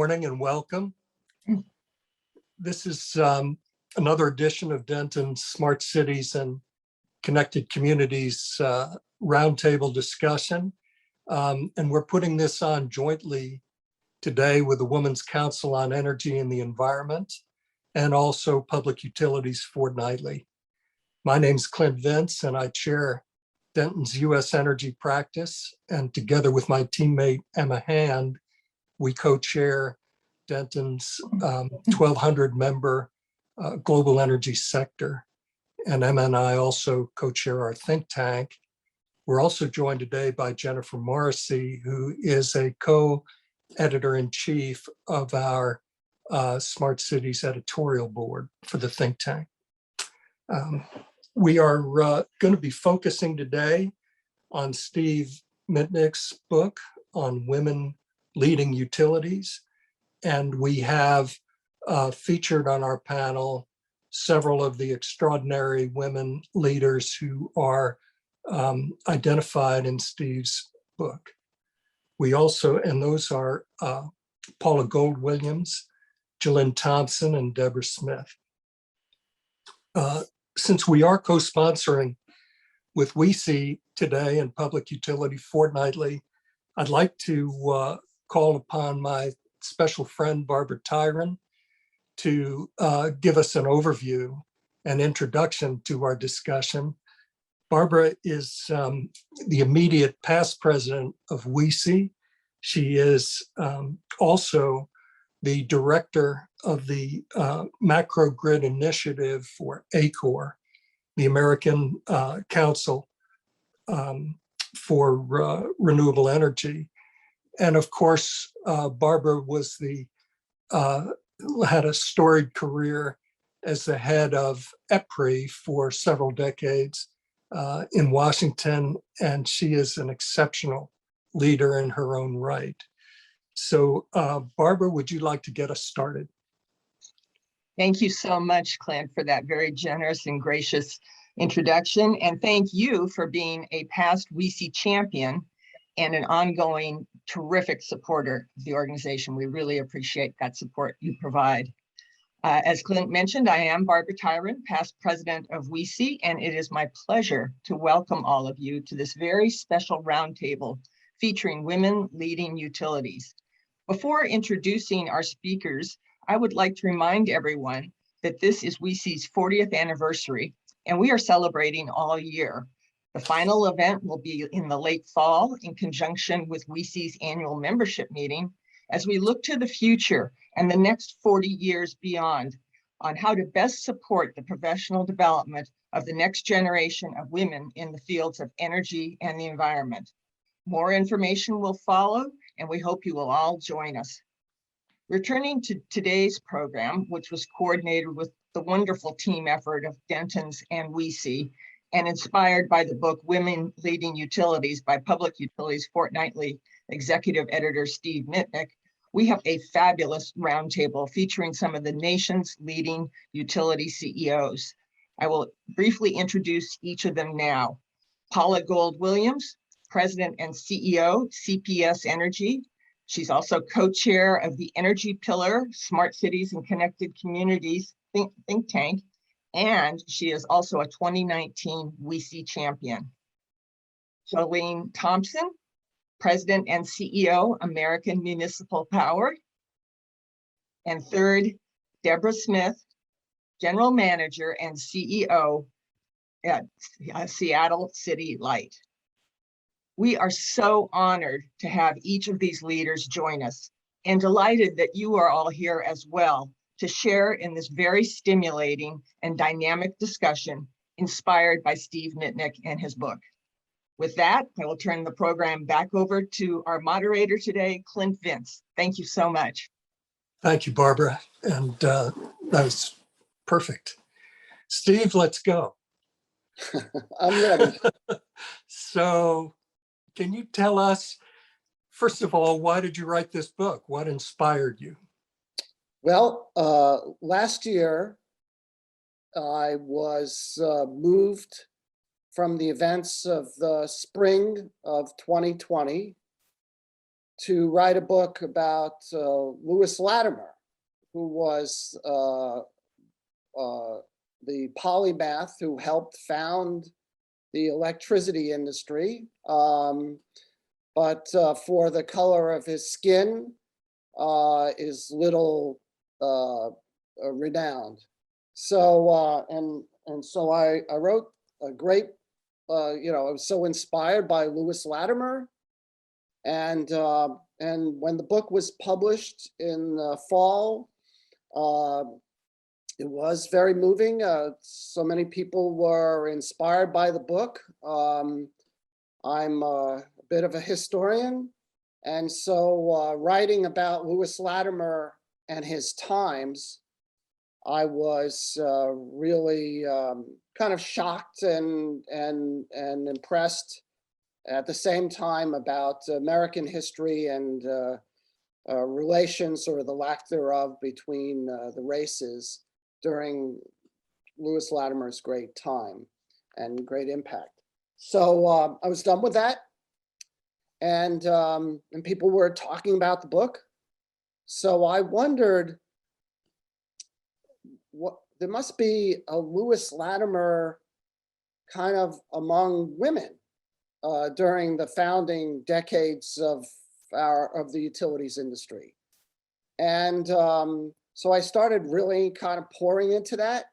morning and welcome. This is another edition of Denton's Smart Cities and Connected Communities roundtable discussion. And we're putting this on jointly today with the Women's Council on Energy and the Environment and also Public Utilities Fortnightly. My name's Clint Vince and I chair Denton's U.S. Energy Practice, and together with my teammate Emma Hand, we co-chair Denton's 1,200 member global energy sector. And Emma and I also co-chair our think tank. We're also joined today by Jennifer Morrissey, who is a co-editor-in-chief of our Smart Cities editorial board for the think tank. We are going to be focusing today on Steve Mitnick's book on women leading utilities. And we have featured on our panel several of the extraordinary women leaders who are identified in Steve's book. We also, and those are Paula Gold-Williams, Jalynn Thompson, and Deborah Smith. Since we are co-sponsoring with WCEE today and Public Utility Fortnightly, I'd like to call upon my special friend, Barbara Tyron, to give us an overview and introduction to our discussion. Barbara is the immediate past president of WCEE. She is also the director of the Macro Grid Initiative for ACOR, the American Council for Renewable Energy. And of course, Barbara was had a storied career as the head of EPRI for several decades in Washington, and she is an exceptional leader in her own right. So Barbara, would you like to get us started? Thank you so much, Clint, for that very generous and gracious introduction. And thank you for being a past WCEE champion and an ongoing terrific supporter of the organization. We really appreciate that support you provide. As Clint mentioned, I am Barbara Tyron, past president of WCEE, and it is my pleasure to welcome all of you to this very special roundtable featuring women leading utilities. Before introducing our speakers, I would like to remind everyone that this is WCEE's 40th anniversary, and we are celebrating all year. The final event will be in the late fall in conjunction with WCEE's annual membership meeting as we look to the future and the next 40 years beyond on how to best support the professional development of the next generation of women in the fields of energy and the environment. More information will follow, and we hope you will all join us. Returning to today's program, which was coordinated with the wonderful team effort of Denton's and WCEE, and inspired by the book Women Leading Utilities by Public Utilities Fortnightly executive editor Steve Mitnick, we have a fabulous roundtable featuring some of the nation's leading utility CEOs. I will briefly introduce each of them now. Paula Gold-Williams, President and CEO, CPS Energy. She's also co-chair of the Energy Pillar, Smart Cities and Connected Communities think tank, and she is also a 2019 WCEE champion. Jalynn Thompson, President and CEO, American Municipal Power. And third, Deborah Smith, General Manager and CEO at Seattle City Light. We are so honored to have each of these leaders join us and delighted that you are all here as well to share in this very stimulating and dynamic discussion inspired by Steve Mitnick and his book. With that, I will turn the program back over to our moderator today, Clint Vince. Thank you so much. Thank you, Barbara. And that was perfect. Steve, let's go. I'm ready. So can you tell us, first of all, why did you write this book? What inspired you? Well, last year, I was moved from the events of the spring of 2020 to write a book about Lewis Latimer, who was the polymath who helped found the electricity industry. But for the color of his skin is little renowned. So, and so I wrote a great, I was so inspired by Lewis Latimer. And when the book was published in the fall, it was very moving. So many people were inspired by the book. I'm a bit of a historian. And so writing about Lewis Latimer and his times, I was really kind of shocked and impressed at the same time about American history and relations, or the lack thereof, between the races during Lewis Latimer's great time and great impact. So I was done with that, and people were talking about the book. So I wondered, what there must be a Lewis Latimer kind of among women during the founding decades of the utilities industry. And so I started really kind of pouring into that.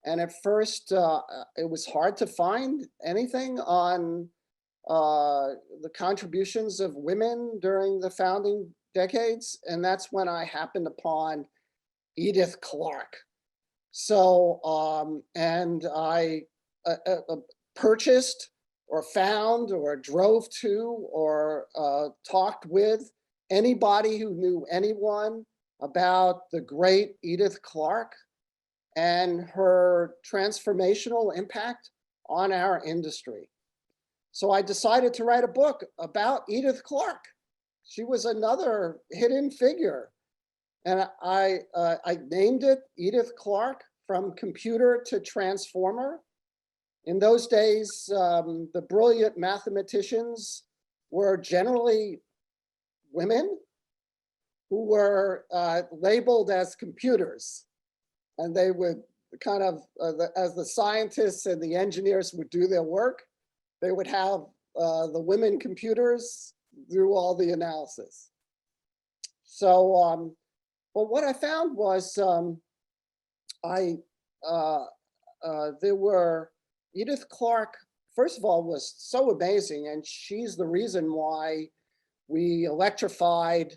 And at first, it was hard to find anything on the contributions of women during the founding decades. And that's when I happened upon Edith Clarke. So, and I purchased or found or drove to or talked with anybody who knew anyone about the great Edith Clarke and her transformational impact on our industry. So I decided to write a book about Edith Clarke. She was another hidden figure. And I named it Edith Clarke, From Computer to Transformer. In those days, the brilliant mathematicians were generally women who were labeled as computers. And they would kind of, as the scientists and the engineers would do their work, they would have the women computers do all the analysis. So, but what I found was there were, Edith Clarke, first of all, was so amazing, and she's the reason why we electrified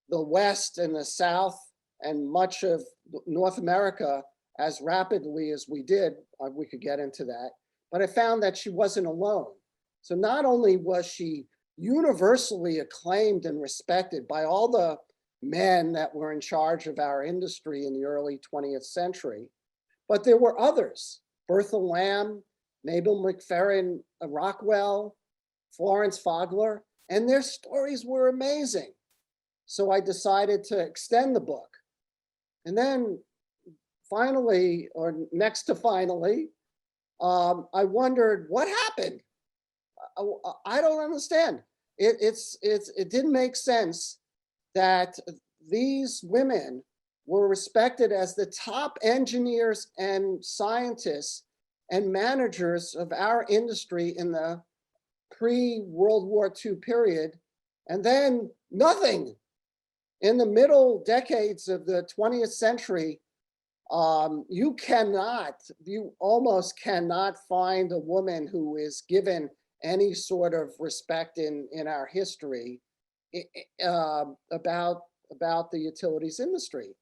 the West and the South and much of North America as rapidly as we did. We could get into that, but I found that she wasn't alone. So not only was she universally acclaimed and respected by all the men that were in charge of our industry in the early 20th century, but there were others: Bertha Lamb, Mabel McFerrin Rockwell, Florence Fogler, and their stories were amazing. So I decided to extend the book. And then finally, or next to finally, I wondered what happened. I don't understand. It didn't make sense that these women were respected as the top engineers and scientists and managers of our industry in the pre-World War II period, and then nothing. In the middle decades of the 20th century, you almost cannot find a woman who is given any sort of respect in our history about the utilities industry.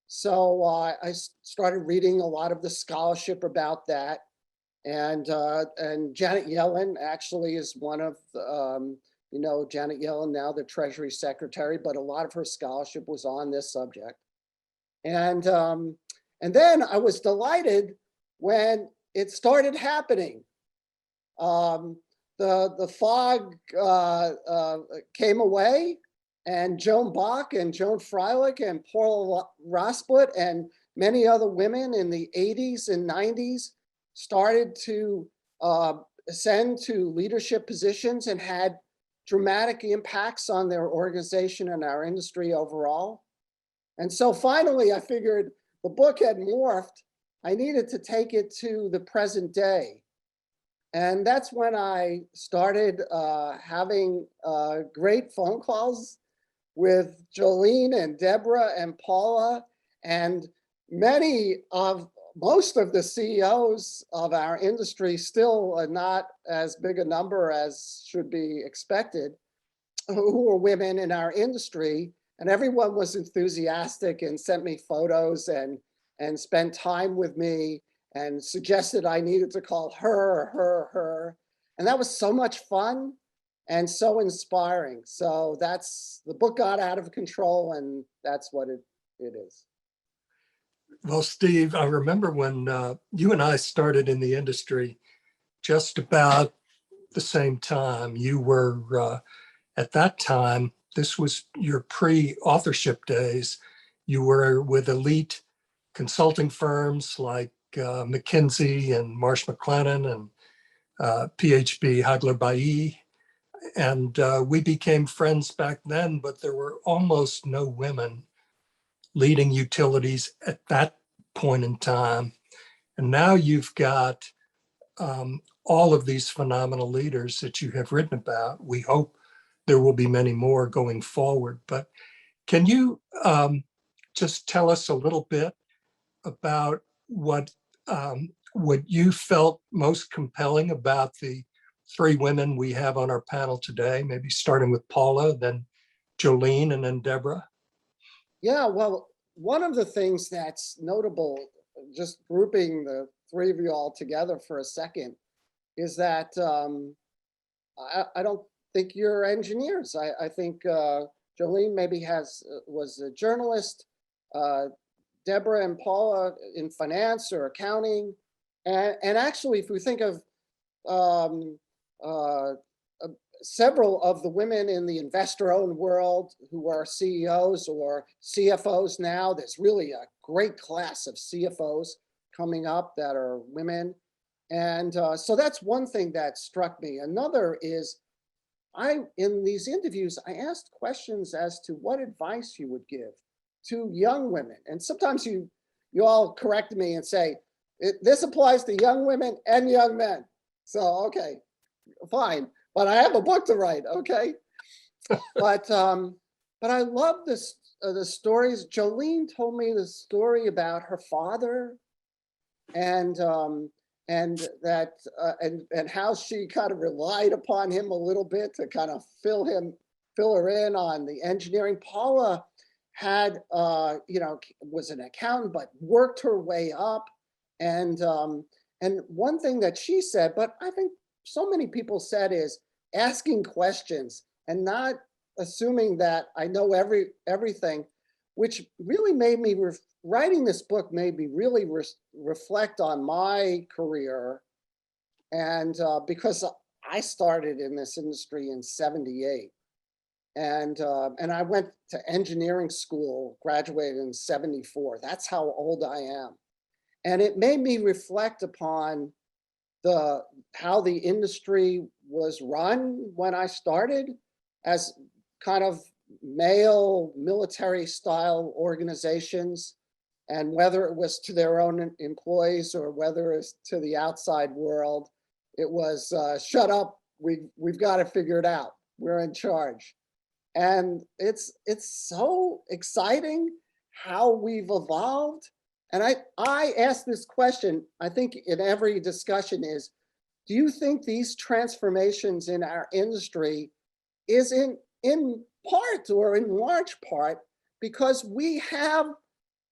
So I started reading a lot of the scholarship about that. And Janet Yellen actually is one of, Janet Yellen, now the Treasury Secretary, but a lot of her scholarship was on this subject. And then I was delighted when it started happening. The fog came away, and Joan Bach and Joan Freilich and Paula Rosput and many other women in the 80s and 90s started to ascend to leadership positions and had dramatic impacts on their organization and our industry overall. And so finally, I figured the book had morphed. I needed to take it to the present day. And that's when I started having great phone calls with Jolene and Deborah and Paula, and most of the CEOs of our industry still are not as big a number as should be expected, who are women in our industry. And everyone was enthusiastic and sent me photos and spent time with me and suggested I needed to call her. And that was so much fun and so inspiring. So the book got out of control, and that's what it is. Well, Steve, I remember when you and I started in the industry just about the same time. You were, at that time, this was your pre-authorship days. You were with elite consulting firms like McKinsey and Marsh McLennan and PHB Hagler-Bailly. And we became friends back then, but there were almost no women leading utilities at that point in time. And now you've got all of these phenomenal leaders that you have written about. We hope there will be many more going forward. But can you just tell us a little bit about what you felt most compelling about the three women we have on our panel today, maybe starting with Paula, then Jolene, and then Deborah? Yeah, well, one of the things that's notable, just grouping the three of you all together for a second, is that I don't think you're engineers. I think Jolene maybe was a journalist, Deborah and Paula in finance or accounting. And actually, if we think of several of the women in the investor-owned world who are CEOs or CFOs now, there's really a great class of CFOs coming up that are women. And so that's one thing that struck me. Another is, in these interviews, I asked questions as to what advice you would give to young women. And sometimes you all correct me and say, this applies to young women and young men. So, okay, fine. But I have a book to write, okay? But I love this, the stories. Jolene told me the story about her father and that and how she kind of relied upon him a little bit to kind of fill her in on the engineering. Paula had was an accountant but worked her way up, and one thing that she said, but I think so many people said, is asking questions and not assuming that I know everything, which really made me, writing this book made me really reflect on my career. And because I started in this industry in '78, and I went to engineering school, graduated in '74. That's how old I am. And it made me reflect upon how the industry was run when I started, as kind of male military style organizations, and whether it was to their own employees or whether it's to the outside world, it was shut up. We've got to figure it out. We're in charge. And it's so exciting how we've evolved. And I ask this question, I think in every discussion, is, do you think these transformations in our industry is in part or in large part because we have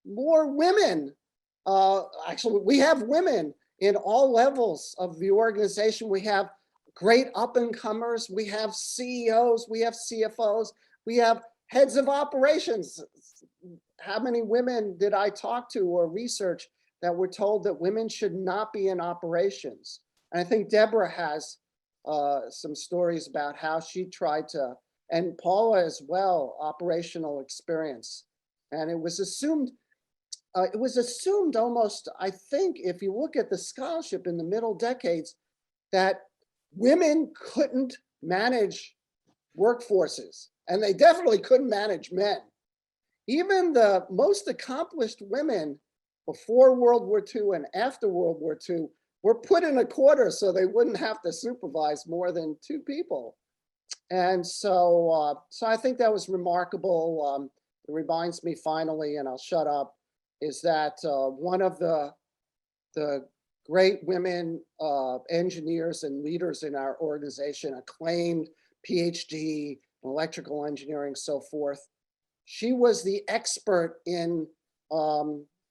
more women? Actually, we have women in all levels of the organization. We have great up-and-comers. We have CEOs, we have CFOs, we have heads of operations. How many women did I talk to or research that were told that women should not be in operations? And I think Deborah has some stories about how she tried to, and Paula as well, operational experience. And it was assumed almost, I think, if you look at the scholarship in the middle decades, that women couldn't manage workforces, and they definitely couldn't manage men. Even the most accomplished women before World War II and after World War II were put in a quarter so they wouldn't have to supervise more than 2 people. And so I think that was remarkable. It reminds me finally, and I'll shut up, is that one of the great women engineers and leaders in our organization, acclaimed PhD in electrical engineering, so forth, she was the expert in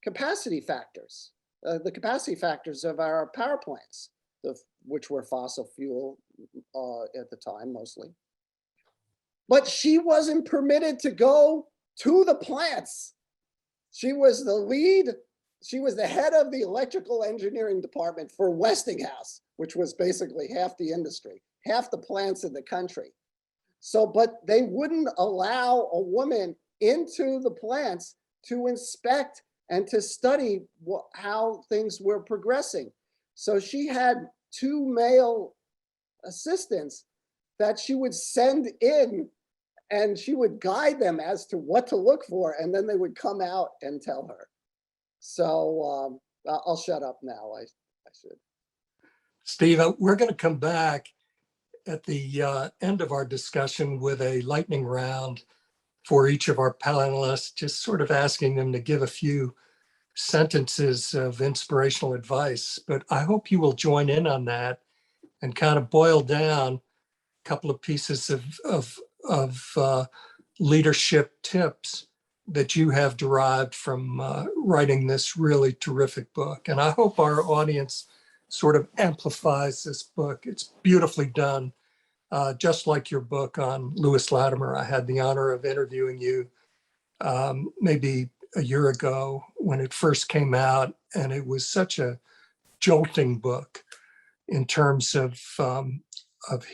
capacity factors, the capacity factors of our power plants, which were fossil fuel at the time mostly. But she wasn't permitted to go to the plants. She was the lead. She was the head of the electrical engineering department for Westinghouse, which was basically half the industry, half the plants in the country. So, but they wouldn't allow a woman into the plants to inspect and to study how things were progressing. So she had 2 male assistants that she would send in, and she would guide them as to what to look for, and then they would come out and tell her. So I'll shut up now. I should. Steve, we're going to come back at the end of our discussion with a lightning round for each of our panelists, just sort of asking them to give a few sentences of inspirational advice. But I hope you will join in on that and kind of boil down a couple of pieces of leadership tips that you have derived from writing this really terrific book. And I hope our audience sort of amplifies this book. It's beautifully done. Just like your book on Lewis Latimer. I had the honor of interviewing you maybe a year ago when it first came out, and it was such a jolting book in terms of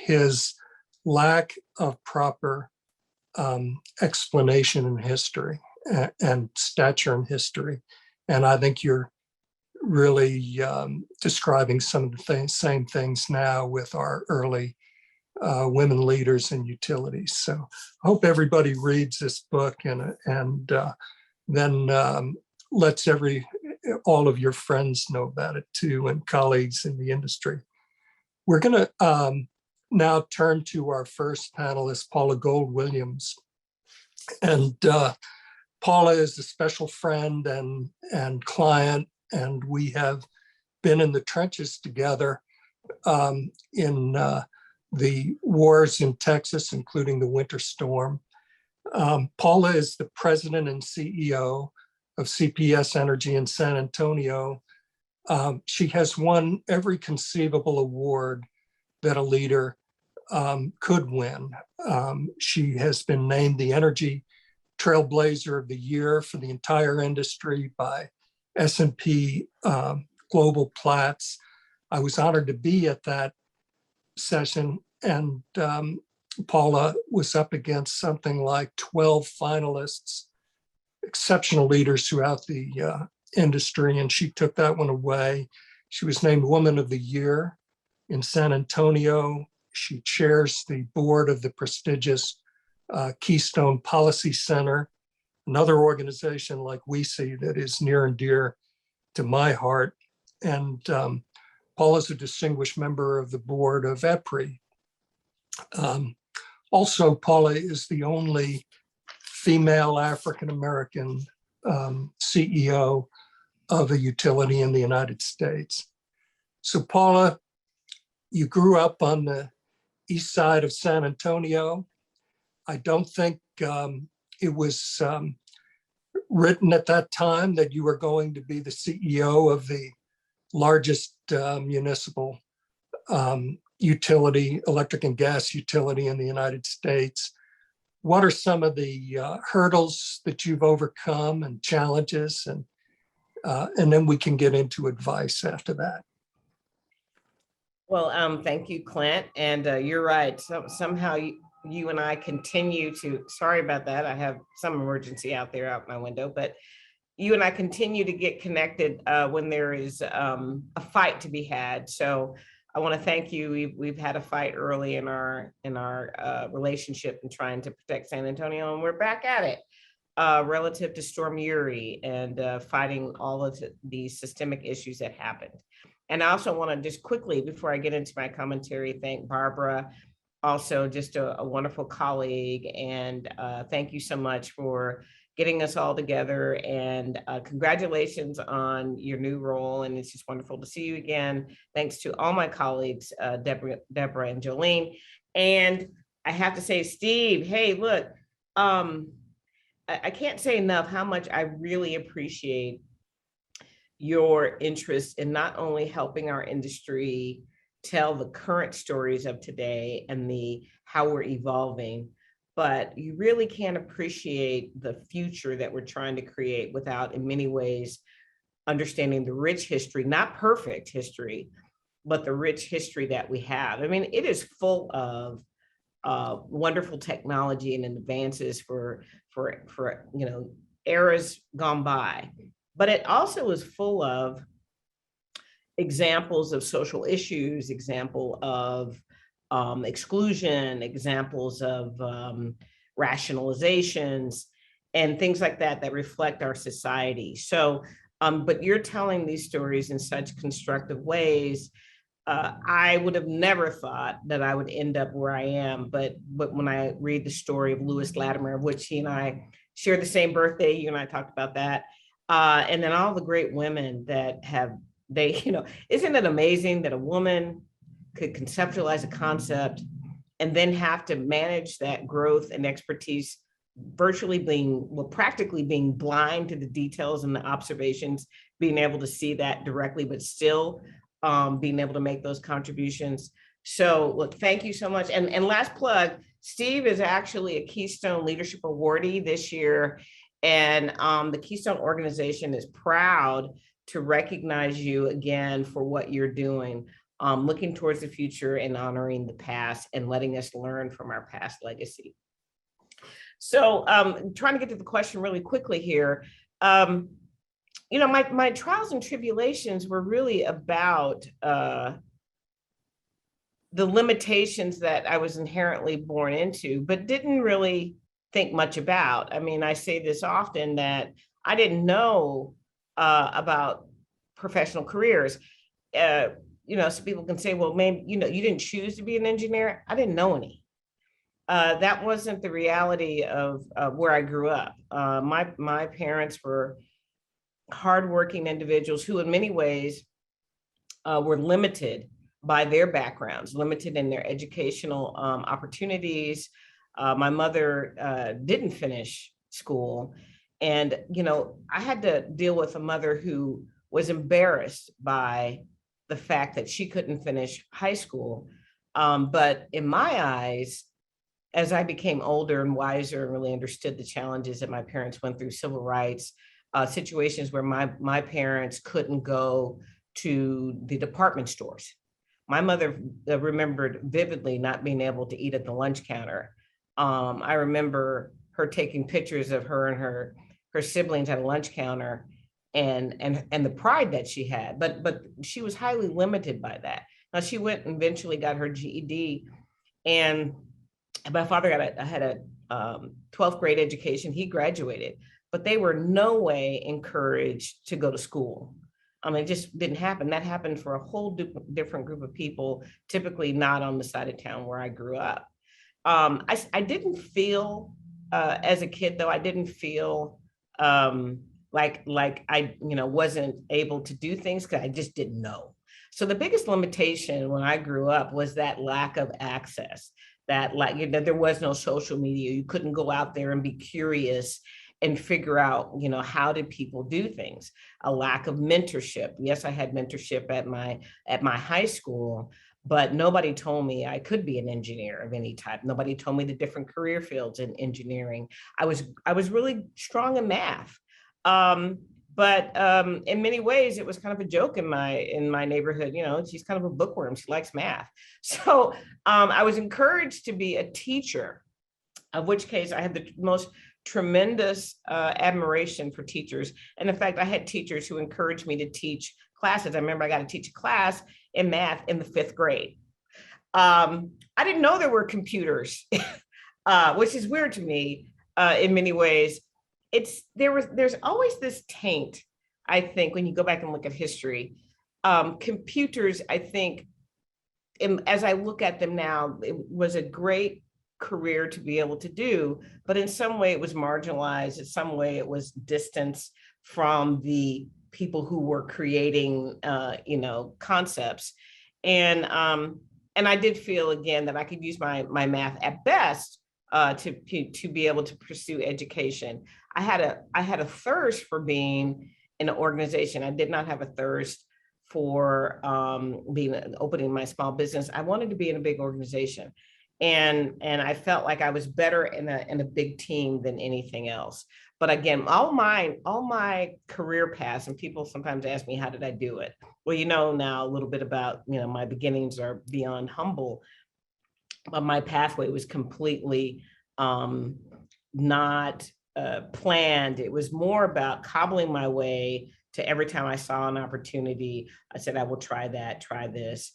his lack of proper explanation in history and stature in history. And I think you're really describing some of the same things now with our early women leaders in utilities. So I hope everybody reads this book and then lets all of your friends know about it too, and colleagues in the industry. We're going to now turn to our first panelist, Paula Gold-Williams. And Paula is a special friend and client, and we have been in the trenches together in the wars in Texas, including the winter storm. Paula is the president and CEO of CPS Energy in San Antonio. She has won every conceivable award that a leader could win. She has been named the Energy Trailblazer of the Year for the entire industry by S&P Global Platts. I was honored to be at that session, and Paula was up against something like 12 finalists, exceptional leaders throughout the industry, and she took that one away. She was named Woman of the Year in San Antonio. She chairs the board of the prestigious Keystone Policy Center, another organization like WCEE that is near and dear to my heart. And Paula's a distinguished member of the board of EPRI. Also, Paula is the only female African-American CEO of a utility in the United States. So Paula, you grew up on the east side of San Antonio. I don't think it was written at that time that you were going to be the CEO of the largest municipal utility, electric and gas utility in the United States. What are some of the hurdles that you've overcome and challenges? And then we can get into advice after that. Well, thank you, Clint. And you're right. So somehow you and I continue to, sorry about that. I have some emergency out my window, but you and I continue to get connected when there is a fight to be had. So I want to thank you. We've had a fight early in our relationship in trying to protect San Antonio, and we're back at it relative to Storm Uri and fighting all of these systemic issues that happened. And I also want to just quickly, before I get into my commentary, thank Barbara, also just a wonderful colleague, and thank you so much for getting us all together, and congratulations on your new role. And it's just wonderful to see you again. Thanks to all my colleagues, Deborah and Jolene. And I have to say, Steve, hey, look, I can't say enough how much I really appreciate your interest in not only helping our industry tell the current stories of today and how we're evolving, but you really can't appreciate the future that we're trying to create without, in many ways, understanding the rich history, not perfect history, but the rich history that we have. I mean, it is full of wonderful technology and advances for eras gone by, but it also is full of examples of social issues, example of exclusion, examples of rationalizations, and things like that reflect our society. So, but you're telling these stories in such constructive ways. I would have never thought that I would end up where I am, but when I read the story of Lewis Latimer, of which he and I share the same birthday, you and I talked about that, and then all the great women that have, isn't it amazing that a woman could conceptualize a concept and then have to manage that growth and expertise, practically being blind to the details and the observations, being able to see that directly, but still being able to make those contributions. So look, thank you so much. And last plug, Steve is actually a Keystone Leadership Awardee this year. And the Keystone organization is proud to recognize you again for what you're doing, looking towards the future and honoring the past and letting us learn from our past legacy. So trying to get to the question really quickly here. My trials and tribulations were really about the limitations that I was inherently born into, but didn't really think much about. I mean, I say this often that I didn't know about professional careers. So people can say, well, maybe, you didn't choose to be an engineer. I didn't know any. That wasn't the reality of where I grew up. My parents were hardworking individuals who in many ways were limited by their backgrounds, limited in their educational opportunities. My mother didn't finish school. And, I had to deal with a mother who was embarrassed by the fact that she couldn't finish high school. But in my eyes, as I became older and wiser and really understood the challenges that my parents went through, civil rights, situations where my parents couldn't go to the department stores. My mother remembered vividly not being able to eat at the lunch counter. I remember her taking pictures of her and her siblings at a lunch counter and the pride that she had, but she was highly limited by that. Now she went and eventually got her GED, and my father had a 12th grade education. He graduated, but they were no way encouraged to go to school. I mean, it just didn't happen. That happened for a whole different group of people, typically not on the side of town where I grew up. I didn't feel, as a kid though, I didn't feel like I, wasn't able to do things because I just didn't know. So the biggest limitation when I grew up was that lack of access, that there was no social media. You couldn't go out there and be curious and figure out, how did people do things? A lack of mentorship. Yes, I had mentorship at my high school, but nobody told me I could be an engineer of any type. Nobody told me the different career fields in engineering. I was really strong in math. But in many ways, it was kind of a joke in my neighborhood. She's kind of a bookworm. She likes math. So I was encouraged to be a teacher, of which case I had the most tremendous admiration for teachers. And in fact, I had teachers who encouraged me to teach classes. I remember I got to teach a class in math in the 5th grade. I didn't know there were computers, which is weird to me in many ways. There's always this taint, I think, when you go back and look at history. Computers, I think, as I look at them now, it was a great career to be able to do, but in some way it was marginalized. In some way it was distanced from the people who were creating, concepts. And I did feel again that I could use my math at best to be able to pursue education. I had a thirst for being in an organization. I did not have a thirst for opening my small business. I wanted to be in a big organization. And I felt like I was better in a big team than anything else. But again, all my career paths, and people sometimes ask me, how did I do it? Well, now a little bit about, my beginnings are beyond humble, but my pathway was completely not planned. It was more about cobbling my way to every time I saw an opportunity. I said, I will try that, try this.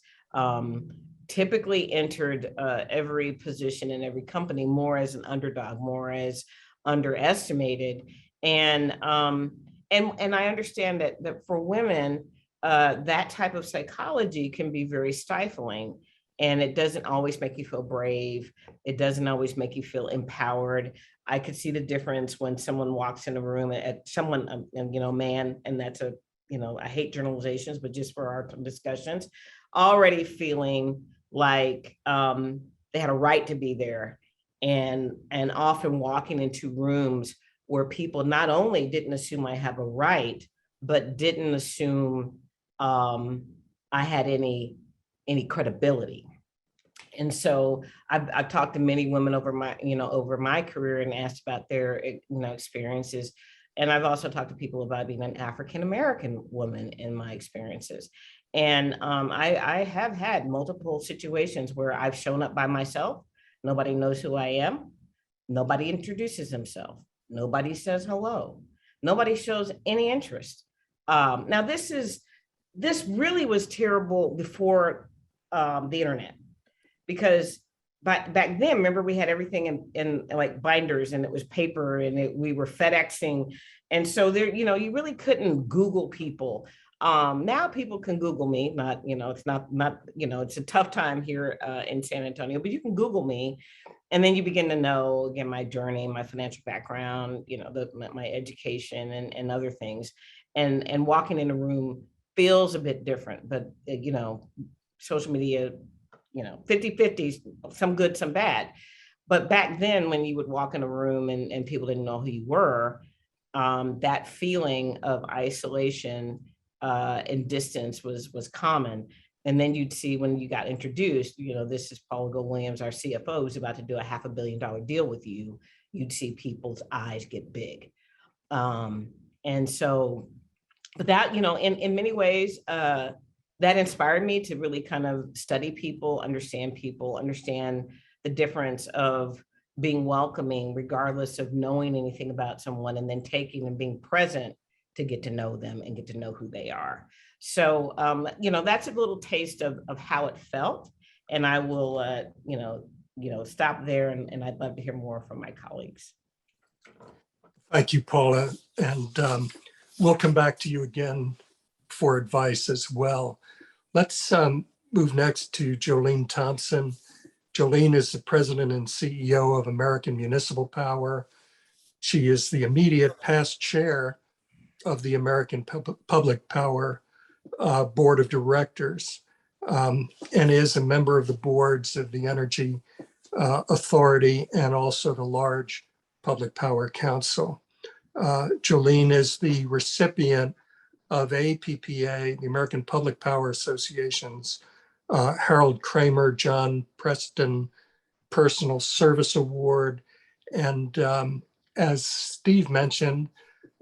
Typically entered every position in every company more as an underdog, more as underestimated. And I understand that for women, that type of psychology can be very stifling. And it doesn't always make you feel brave. It doesn't always make you feel empowered. I could see the difference when someone walks in a room at someone, man, and that's I hate generalizations, but just for our discussions, already feeling like they had a right to be there, and often walking into rooms where people not only didn't assume I have a right, but didn't assume I had any credibility. And so I've talked to many women over my career and asked about their experiences. And I've also talked to people about being an African-American woman in my experiences. And I have had multiple situations where I've shown up by myself. Nobody knows who I am. Nobody introduces himself. Nobody says hello. Nobody shows any interest. Now this really was terrible before the internet, because back then, remember, we had everything in like binders, and it was paper, and we were FedExing. And so there, you really couldn't Google people. Now people can Google me, it's not, it's a tough time here in San Antonio, but you can Google me. And then you begin to know, again, my journey, my financial background, my education and other things. And walking in a room feels a bit different, but, social media, 50-50, some good, some bad. But back then, when you would walk in a room and people didn't know who you were, that feeling of isolation and distance was common. And then you'd see when you got introduced, this is Paula Williams, our CFO, who's about to do a $500 million deal with you. You'd see people's eyes get big. And so, but that, in many ways, that inspired me to really kind of study people, understand the difference of being welcoming, regardless of knowing anything about someone, and then taking and being present to get to know them and get to know who they are. So, that's a little taste of how it felt. And I will, stop there, and I'd love to hear more from my colleagues. Thank you, Paula. And we'll come back to you again for advice as well. Let's move next to Jolene Thompson. Jolene is the president and CEO of American Municipal Power. She is the immediate past chair of the American Public Power Board of Directors, and is a member of the boards of the Energy Authority and also the Large Public Power Council. Jolene is the recipient of APPA, the American Public Power Association's Harold Kramer, John Preston Personal Service Award. And as Steve mentioned,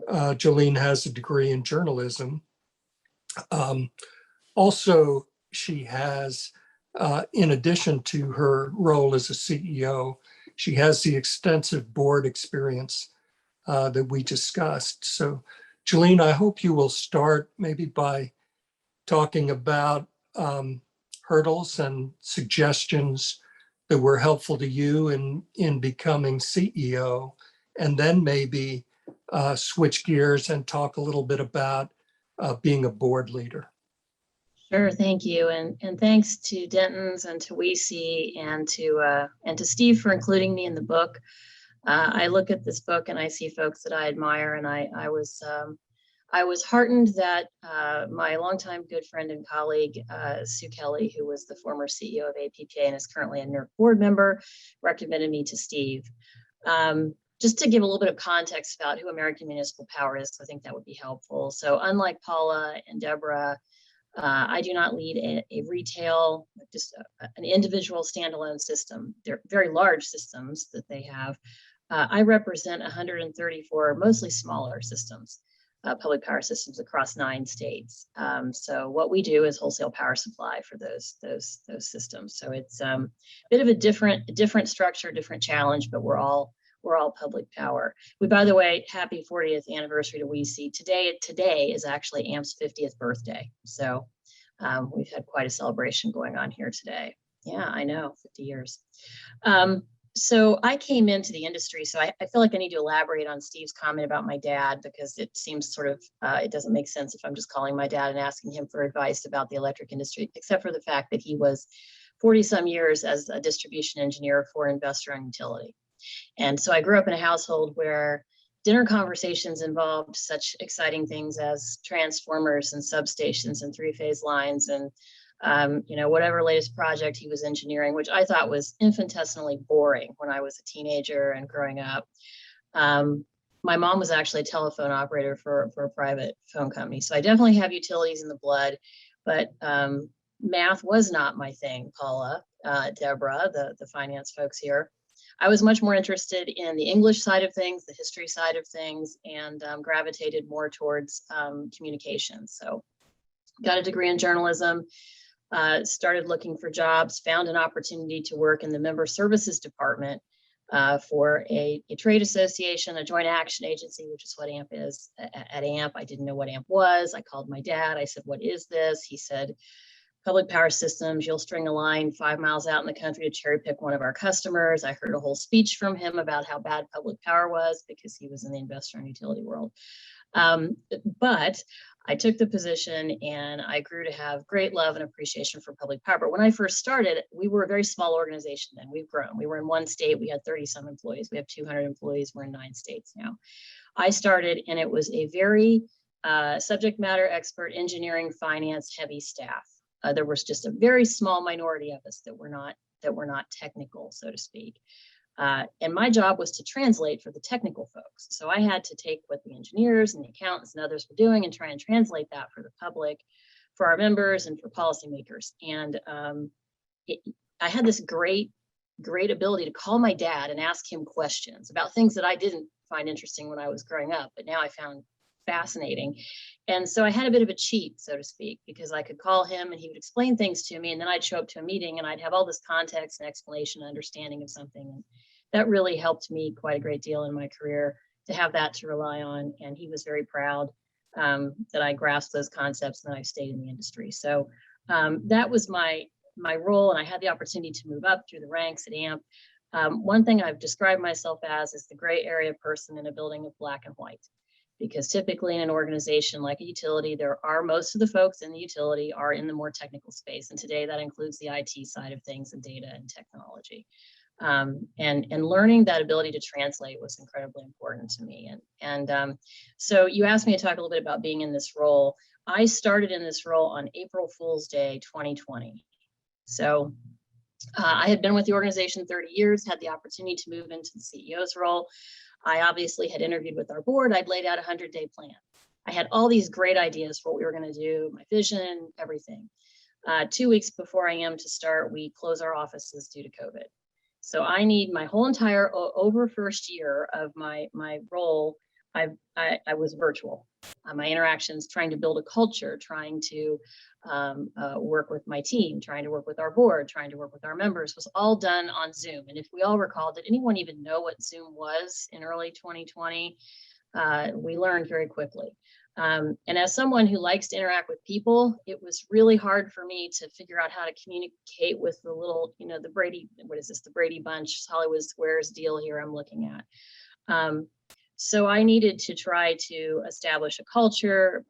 Jolene has a degree in journalism. Also, she has, in addition to her role as a CEO, she has the extensive board experience that we discussed. So, Jolene, I hope you will start maybe by talking about hurdles and suggestions that were helpful to you in becoming CEO, and then maybe switch gears and talk a little bit about being a board leader. Sure, thank you, and thanks to Denton's and to WCEE and to Steve for including me in the book. I look at this book and I see folks that I admire, and I was heartened that my longtime good friend and colleague, Sue Kelly, who was the former CEO of APPA and is currently a NERC board member, recommended me to Steve. Just to give a little bit of context about who American Municipal Power is, I think that would be helpful. So unlike Paula and Deborah, I do not lead a retail, just an individual standalone system. They're very large systems that they have. I represent 134 mostly smaller systems, public power systems across 9 states. So what we do is wholesale power supply for those systems. So it's a bit of a different structure, different challenge, but we're all public power. We, by the way, happy 40th anniversary to WCEE. Today is actually AMP's 50th birthday. So we've had quite a celebration going on here today. Yeah, I know, 50 years. So I came into the industry, so I feel like I need to elaborate on Steve's comment about my dad, because it seems sort of, it doesn't make sense if I'm just calling my dad and asking him for advice about the electric industry, except for the fact that he was 40 some years as a distribution engineer for an investor-owned utility. And so I grew up in a household where dinner conversations involved such exciting things as transformers and substations and 3-phase lines and whatever latest project he was engineering, which I thought was infinitesimally boring when I was a teenager and growing up. My mom was actually a telephone operator for a private phone company. So I definitely have utilities in the blood, but math was not my thing, Paula, Deborah, the finance folks here. I was much more interested in the English side of things, the history side of things, and gravitated more towards communications. So got a degree in journalism, started looking for jobs, found an opportunity to work in the member services department for a trade association, a joint action agency, which is what AMP is. At AMP, I didn't know what AMP was. I called my dad. I said, "What is this?" He said, "Public power systems, you'll string a line 5 miles out in the country to cherry pick one of our customers." I heard a whole speech from him about how bad public power was because he was in the investor and utility world. But I took the position and I grew to have great love and appreciation for public power. But when I first started, we were a very small organization then. We've grown. We were in 1 state. We had 30 some employees. We have 200 employees. We're in 9 states now. I started and it was a very subject matter expert, engineering, finance heavy staff. There was just a very small minority of us that were not technical, so to speak. And my job was to translate for the technical folks. So I had to take what the engineers and the accountants and others were doing and try and translate that for the public, for our members and for policymakers. And I had this great ability to call my dad and ask him questions about things that I didn't find interesting when I was growing up, but now I found fascinating. And so I had a bit of a cheat, so to speak, because I could call him and he would explain things to me, and then I'd show up to a meeting and I'd have all this context and explanation and understanding of something. And that really helped me quite a great deal in my career to have that to rely on. And he was very proud that I grasped those concepts and that I stayed in the industry. So that was my role, and I had the opportunity to move up through the ranks at AMP. One thing I've described myself as is the gray area person in a building of black and white. Because typically in an organization like a utility, most of the folks in the utility are in the more technical space. And today that includes the IT side of things and data and technology. And learning that ability to translate was incredibly important to me. So you asked me to talk a little bit about being in this role. I started in this role on April Fool's Day, 2020. So I had been with the organization 30 years, had the opportunity to move into the CEO's role. I obviously had interviewed with our board. I'd laid out a 100-day plan. I had all these great ideas for what we were going to do, my vision, everything. 2 weeks before I am to start, we close our offices due to COVID. So I need my whole entire over first year of my role. I was virtual. My interactions, trying to build a culture, trying to work with my team, trying to work with our board, trying to work with our members, was all done on Zoom. And if we all recall, did anyone even know what Zoom was in early 2020? We learned very quickly. And as someone who likes to interact with people, it was really hard for me to figure out how to communicate with the little, the Brady, what is this, the Brady Bunch, Hollywood Squares deal here I'm looking at. So I needed to try to establish a culture,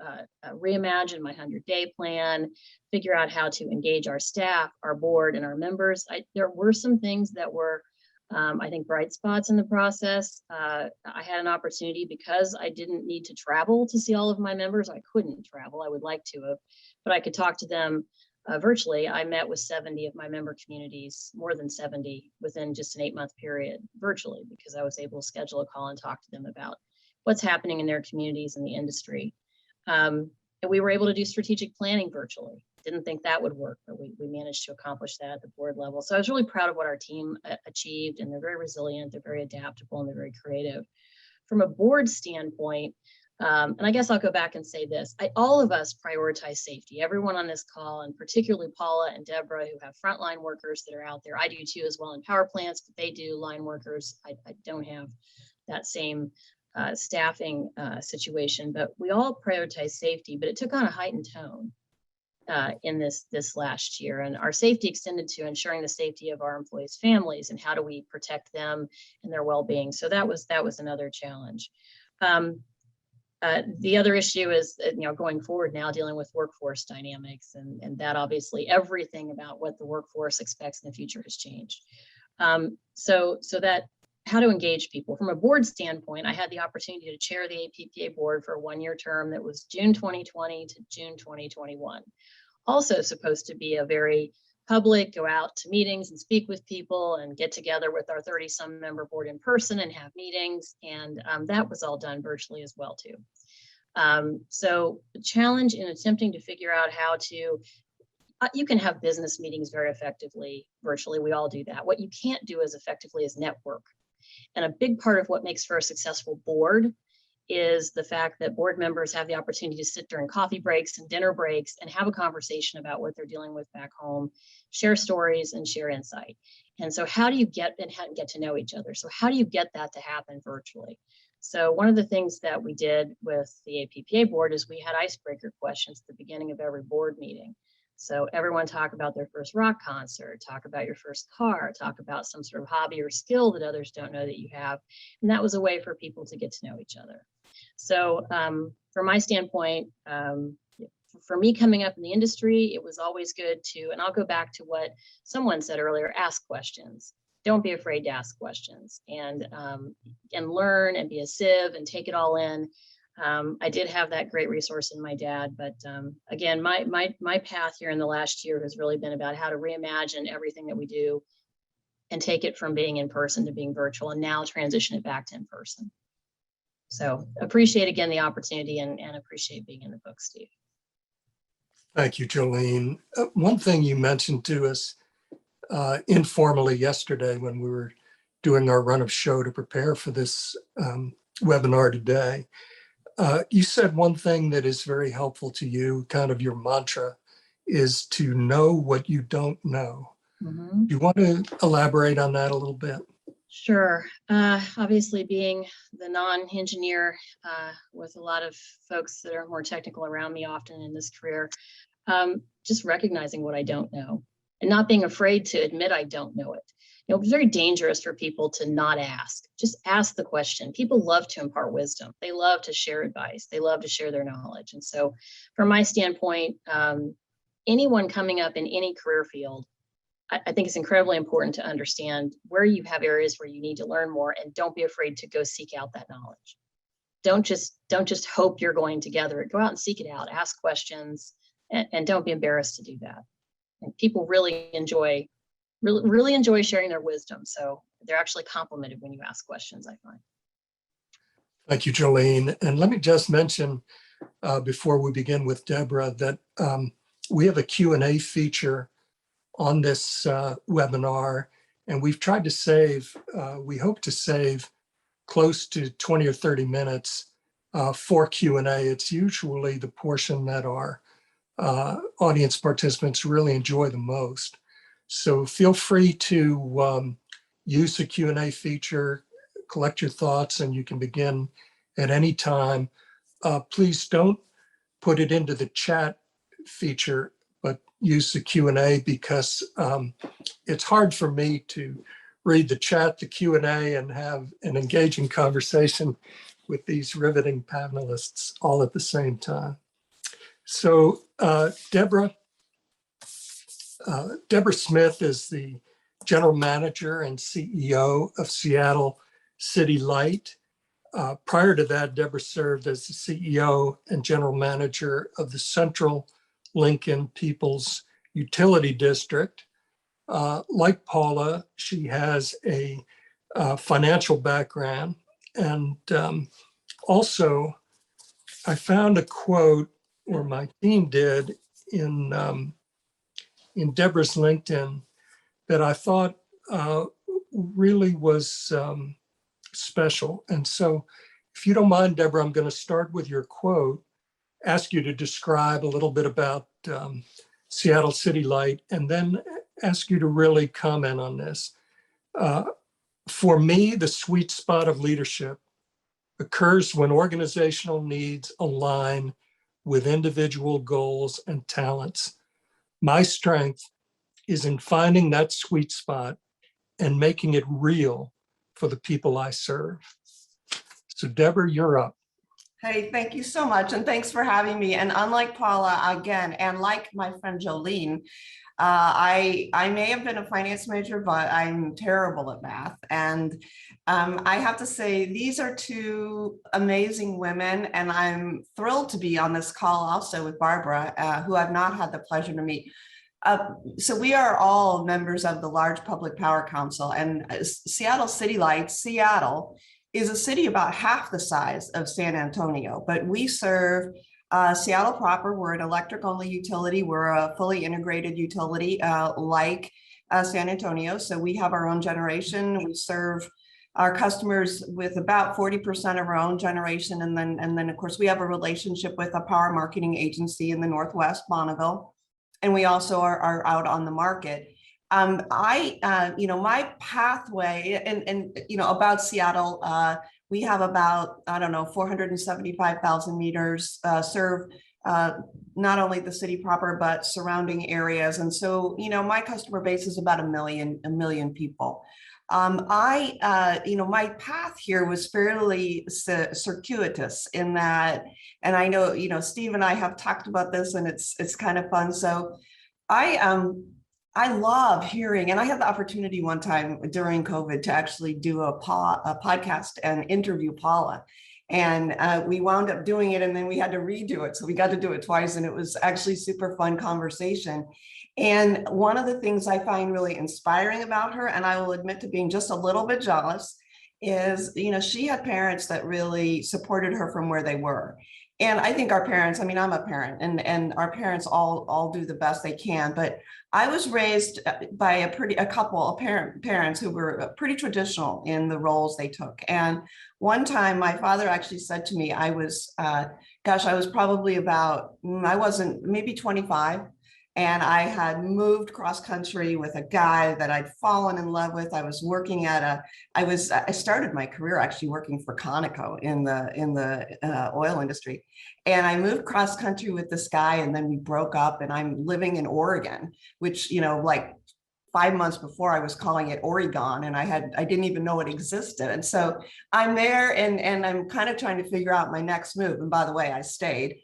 reimagine my 100-day plan, figure out how to engage our staff, our board, and our members. There were some things that were, I think, bright spots in the process. I had an opportunity because I didn't need to travel to see all of my members. I couldn't travel. I would like to have, but I could talk to them virtually. I met with 70 of my member communities, more than 70, within just an 8-month period virtually, because I was able to schedule a call and talk to them about what's happening in their communities and the industry. And we were able to do strategic planning virtually. Didn't think that would work, but we managed to accomplish that at the board level. So I was really proud of what our team achieved, and they're very resilient, they're very adaptable, and they're very creative. From a board standpoint, and I guess I'll go back and say this, all of us prioritize safety. Everyone on this call, and particularly Paula and Deborah, who have frontline workers that are out there. I do too as well in power plants, but they do line workers. I don't have that same staffing situation, but we all prioritize safety, but it took on a heightened tone in this last year. And our safety extended to ensuring the safety of our employees' families and how do we protect them and their well-being. So that was another challenge. The other issue is, going forward now, dealing with workforce dynamics, and that obviously everything about what the workforce expects in the future has changed. So that how to engage people. From a board standpoint, I had the opportunity to chair the APPA board for a 1-year term that was June 2020 to June 2021. Also supposed to be a very public, go out to meetings and speak with people and get together with our 30-some member board in person and have meetings. And that was all done virtually as well too. So the challenge in attempting to figure out how to, you can have business meetings very effectively virtually. We all do that. What you can't do as effectively is network. And a big part of what makes for a successful board is the fact that board members have the opportunity to sit during coffee breaks and dinner breaks and have a conversation about what they're dealing with back home, share stories and share insight. And so how do you get to know each other? So how do you get that to happen virtually? So one of the things that we did with the APPA board is we had icebreaker questions at the beginning of every board meeting. So everyone talk about their first rock concert, talk about your first car, talk about some sort of hobby or skill that others don't know that you have. And that was a way for people to get to know each other. So from my standpoint, for me coming up in the industry, it was always good to, and I'll go back to what someone said earlier, ask questions. Don't be afraid to ask questions and learn and be a sieve and take it all in. I did have that great resource in my dad, but again, my path here in the last year has really been about how to reimagine everything that we do and take it from being in person to being virtual and now transition it back to in person. So appreciate again the opportunity and appreciate being in the book, Steve. Thank you, Jolene. One thing you mentioned to us informally yesterday when we were doing our run of show to prepare for this webinar today, you said one thing that is very helpful to you, kind of your mantra, is to know what you don't know. Mm-hmm. Do you want to elaborate on that a little bit? Sure. Obviously, being the non-engineer with a lot of folks that are more technical around me often in this career, just recognizing what I don't know and not being afraid to admit I don't know it. It's very dangerous for people to not ask. Just ask the question. People love to impart wisdom. They love to share advice. They love to share their knowledge. And so from my standpoint, anyone coming up in any career field, I think it's incredibly important to understand where you have areas where you need to learn more, and don't be afraid to go seek out that knowledge. Don't just hope you're going to gather it. Go out and seek it out, ask questions, and don't be embarrassed to do that. And people really enjoy sharing their wisdom. So they're actually complimented when you ask questions, I find. Thank you, Jolene. And let me just mention before we begin with Deborah that we have a Q&A feature on this webinar, and we've tried to save, we hope to save close to 20 or 30 minutes for Q&A. It's usually the portion that our audience participants really enjoy the most. So feel free to use the Q&A feature, collect your thoughts, and you can begin at any time. please don't put it into the chat feature, but use the Q&A because it's hard for me to read the chat, the Q&A, and have an engaging conversation with these riveting panelists all at the same time. So Deborah Smith is the General Manager and CEO of Seattle City Light. Prior to that, Deborah served as the CEO and General Manager of the Central Lincoln People's Utility District. Like Paula, she has a financial background. And also, I found a quote, or my team did, in Deborah's LinkedIn that I thought really was special. And so if you don't mind, Deborah, I'm going to start with your quote, ask you to describe a little bit about Seattle City Light, and then ask you to really comment on this. For me, the sweet spot of leadership occurs when organizational needs align with individual goals and talents. My strength is in finding that sweet spot and making it real for the people I serve. So Deborah, you're up. Hey, thank you so much. And thanks for having me. And unlike Paula, again, and like my friend Jolene, I may have been a finance major, but I'm terrible at math. And I have to say, these are two amazing women, and I'm thrilled to be on this call also with Barbara, who I've not had the pleasure to meet. So we are all members of the large Public Power Council, and Seattle City Lights, Seattle is a city about half the size of San Antonio, but we serve Seattle proper. We're an electric only utility. We're a fully integrated utility like San Antonio. So we have our own generation. We serve our customers with about 40% of our own generation. And then of course we have a relationship with a power marketing agency in the Northwest, Bonneville. And we also are out on the market. My pathway and about Seattle, we have about, 475,000 meters, serve not only the city proper, but surrounding areas. And so, my customer base is about a million people. My path here was fairly circuitous in that, and I know, Steve and I have talked about this, and it's kind of fun. So I love hearing, and I had the opportunity one time during COVID to actually do a podcast and interview Paula. And we wound up doing it, and then we had to redo it. So we got to do it twice, and it was actually super fun conversation. And one of the things I find really inspiring about her, and I will admit to being just a little bit jealous, is, she had parents that really supported her from where they were. And I think our parents, I'm a parent, and our parents all do the best they can. But I was raised by a couple of parents who were pretty traditional in the roles they took. And one time my father actually said to me, I was probably about, I wasn't, maybe 25. And I had moved cross country with a guy that I'd fallen in love with. I was working at I started my career actually working for Conoco in the oil industry. And I moved cross country with this guy, and then we broke up, and I'm living in Oregon, which, like 5 months before I was calling it Oregon, and I didn't even know it existed. And so I'm there, and I'm kind of trying to figure out my next move. And by the way, I stayed.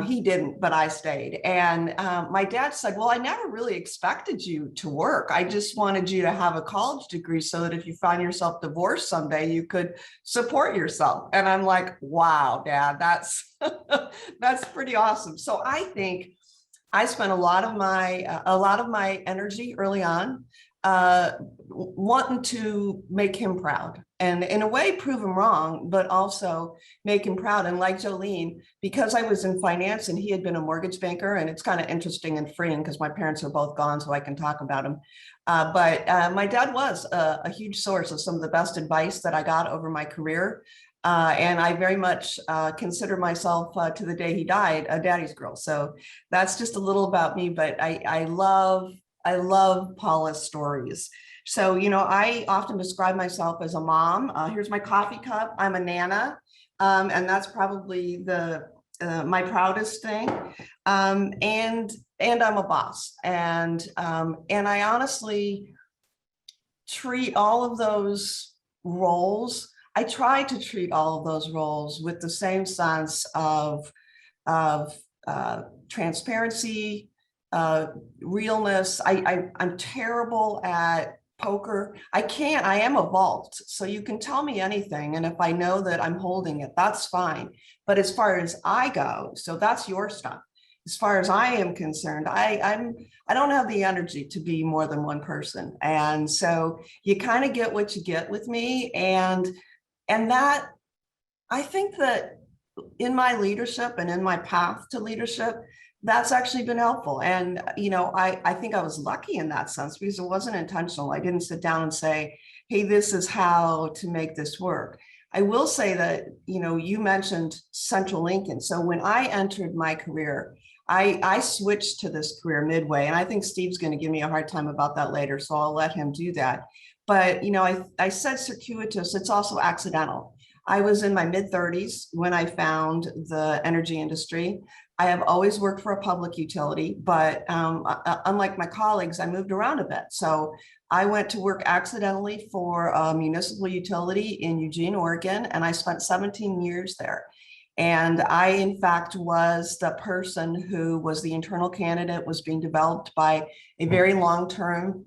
He didn't, but I stayed. And my dad said, well, I never really expected you to work. I just wanted you to have a college degree so that if you find yourself divorced someday, you could support yourself. And I'm like, wow, Dad, that's pretty awesome. So I think I spent a lot of my energy early on wanting to make him proud, and in a way prove him wrong, but also make him proud. And like Jolene, because I was in finance and he had been a mortgage banker, and it's kind of interesting and freeing because my parents are both gone, so I can talk about him. But my dad was a huge source of some of the best advice that I got over my career. And I very much consider myself, to the day he died, a daddy's girl. So that's just a little about me, but I love Paula's stories. So, I often describe myself as a mom. Here's my coffee cup. I'm a Nana. And that's probably my proudest thing. And I'm a boss. And I honestly treat all of those roles. I try to treat all of those roles with the same sense of transparency, realness. I'm terrible at poker. I am a vault. So you can tell me anything. And if I know that I'm holding it, that's fine. But as far as I go, so that's your stuff. As far as I am concerned, I don't have the energy to be more than one person. And so you kind of get what you get with me. And that, I think that in my leadership and in my path to leadership, that's actually been helpful. And, I think I was lucky in that sense because it wasn't intentional. I didn't sit down and say, hey, this is how to make this work. I will say that, you mentioned Central Lincoln. So when I entered my career, I switched to this career midway, and I think Steve's going to give me a hard time about that later, so I'll let him do that. But, I said circuitous, it's also accidental. I was in my mid-30s when I found the energy industry. I have always worked for a public utility, but unlike my colleagues, I moved around a bit. So I went to work accidentally for a municipal utility in Eugene, Oregon, and I spent 17 years there. And I, in fact, was the person who was the internal candidate, was being developed by a very long-term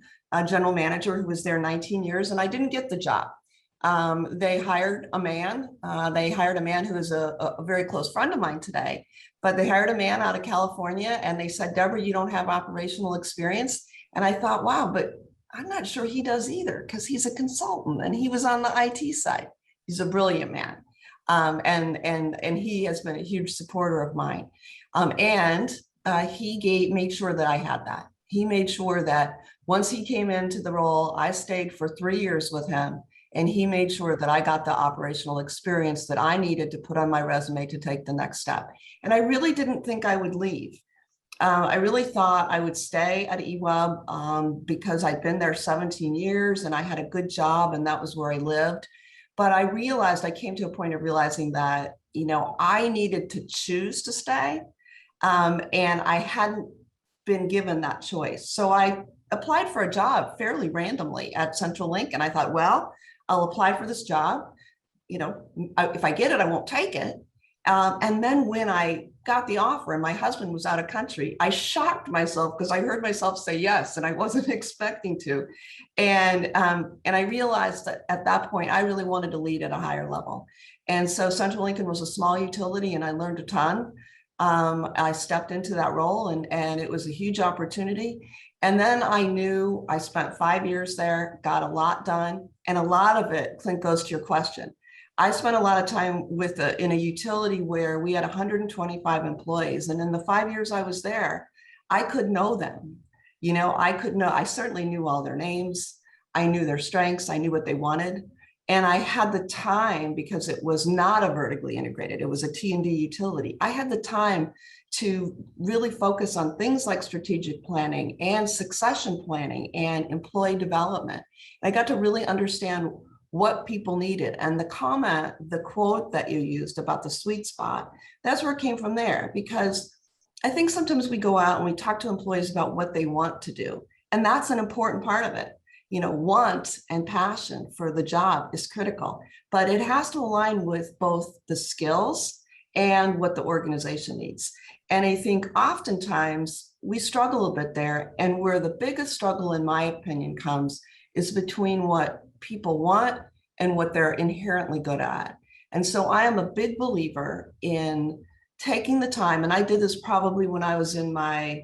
general manager who was there 19 years, and I didn't get the job. They hired a man. They hired a man who is a very close friend of mine today, but they hired a man out of California, and they said, Deborah, you don't have operational experience. And I thought, wow, but I'm not sure he does either, because he's a consultant and he was on the IT side. He's a brilliant man. And he has been a huge supporter of mine. He made sure that I had that. He made sure that once he came into the role, I stayed for 3 years with him, and he made sure that I got the operational experience that I needed to put on my resume to take the next step. And I really didn't think I would leave. I really thought I would stay at EWEB because I'd been there 17 years and I had a good job and that was where I lived. But I came to a point of realizing that, I needed to choose to stay, and I hadn't been given that choice. So I applied for a job fairly randomly at Central Link, and I thought, well, I'll apply for this job. If I get it, I won't take it. And then when I got the offer and my husband was out of country, I shocked myself because I heard myself say yes, and I wasn't expecting to. And I realized that at that point, I really wanted to lead at a higher level. And so Central Lincoln was a small utility, and I learned a ton. I stepped into that role, and it was a huge opportunity. And then I knew I spent 5 years there, got a lot done, and a lot of it, Clint, goes to your question. I spent a lot of time in a utility where we had 125 employees. And in the 5 years I was there, I could know them. I certainly knew all their names. I knew their strengths. I knew what they wanted. And I had the time, because it was not a vertically integrated, it was a T&D utility. I had the time to really focus on things like strategic planning and succession planning and employee development. I got to really understand what people needed. And the quote that you used about the sweet spot, that's where it came from there. Because I think sometimes we go out and we talk to employees about what they want to do. And that's an important part of it. Want and passion for the job is critical, but it has to align with both the skills and what the organization needs. And I think oftentimes we struggle a bit there. And where the biggest struggle, in my opinion, comes is between what people want and what they're inherently good at. And so I am a big believer in taking the time, and I did this probably when I was in my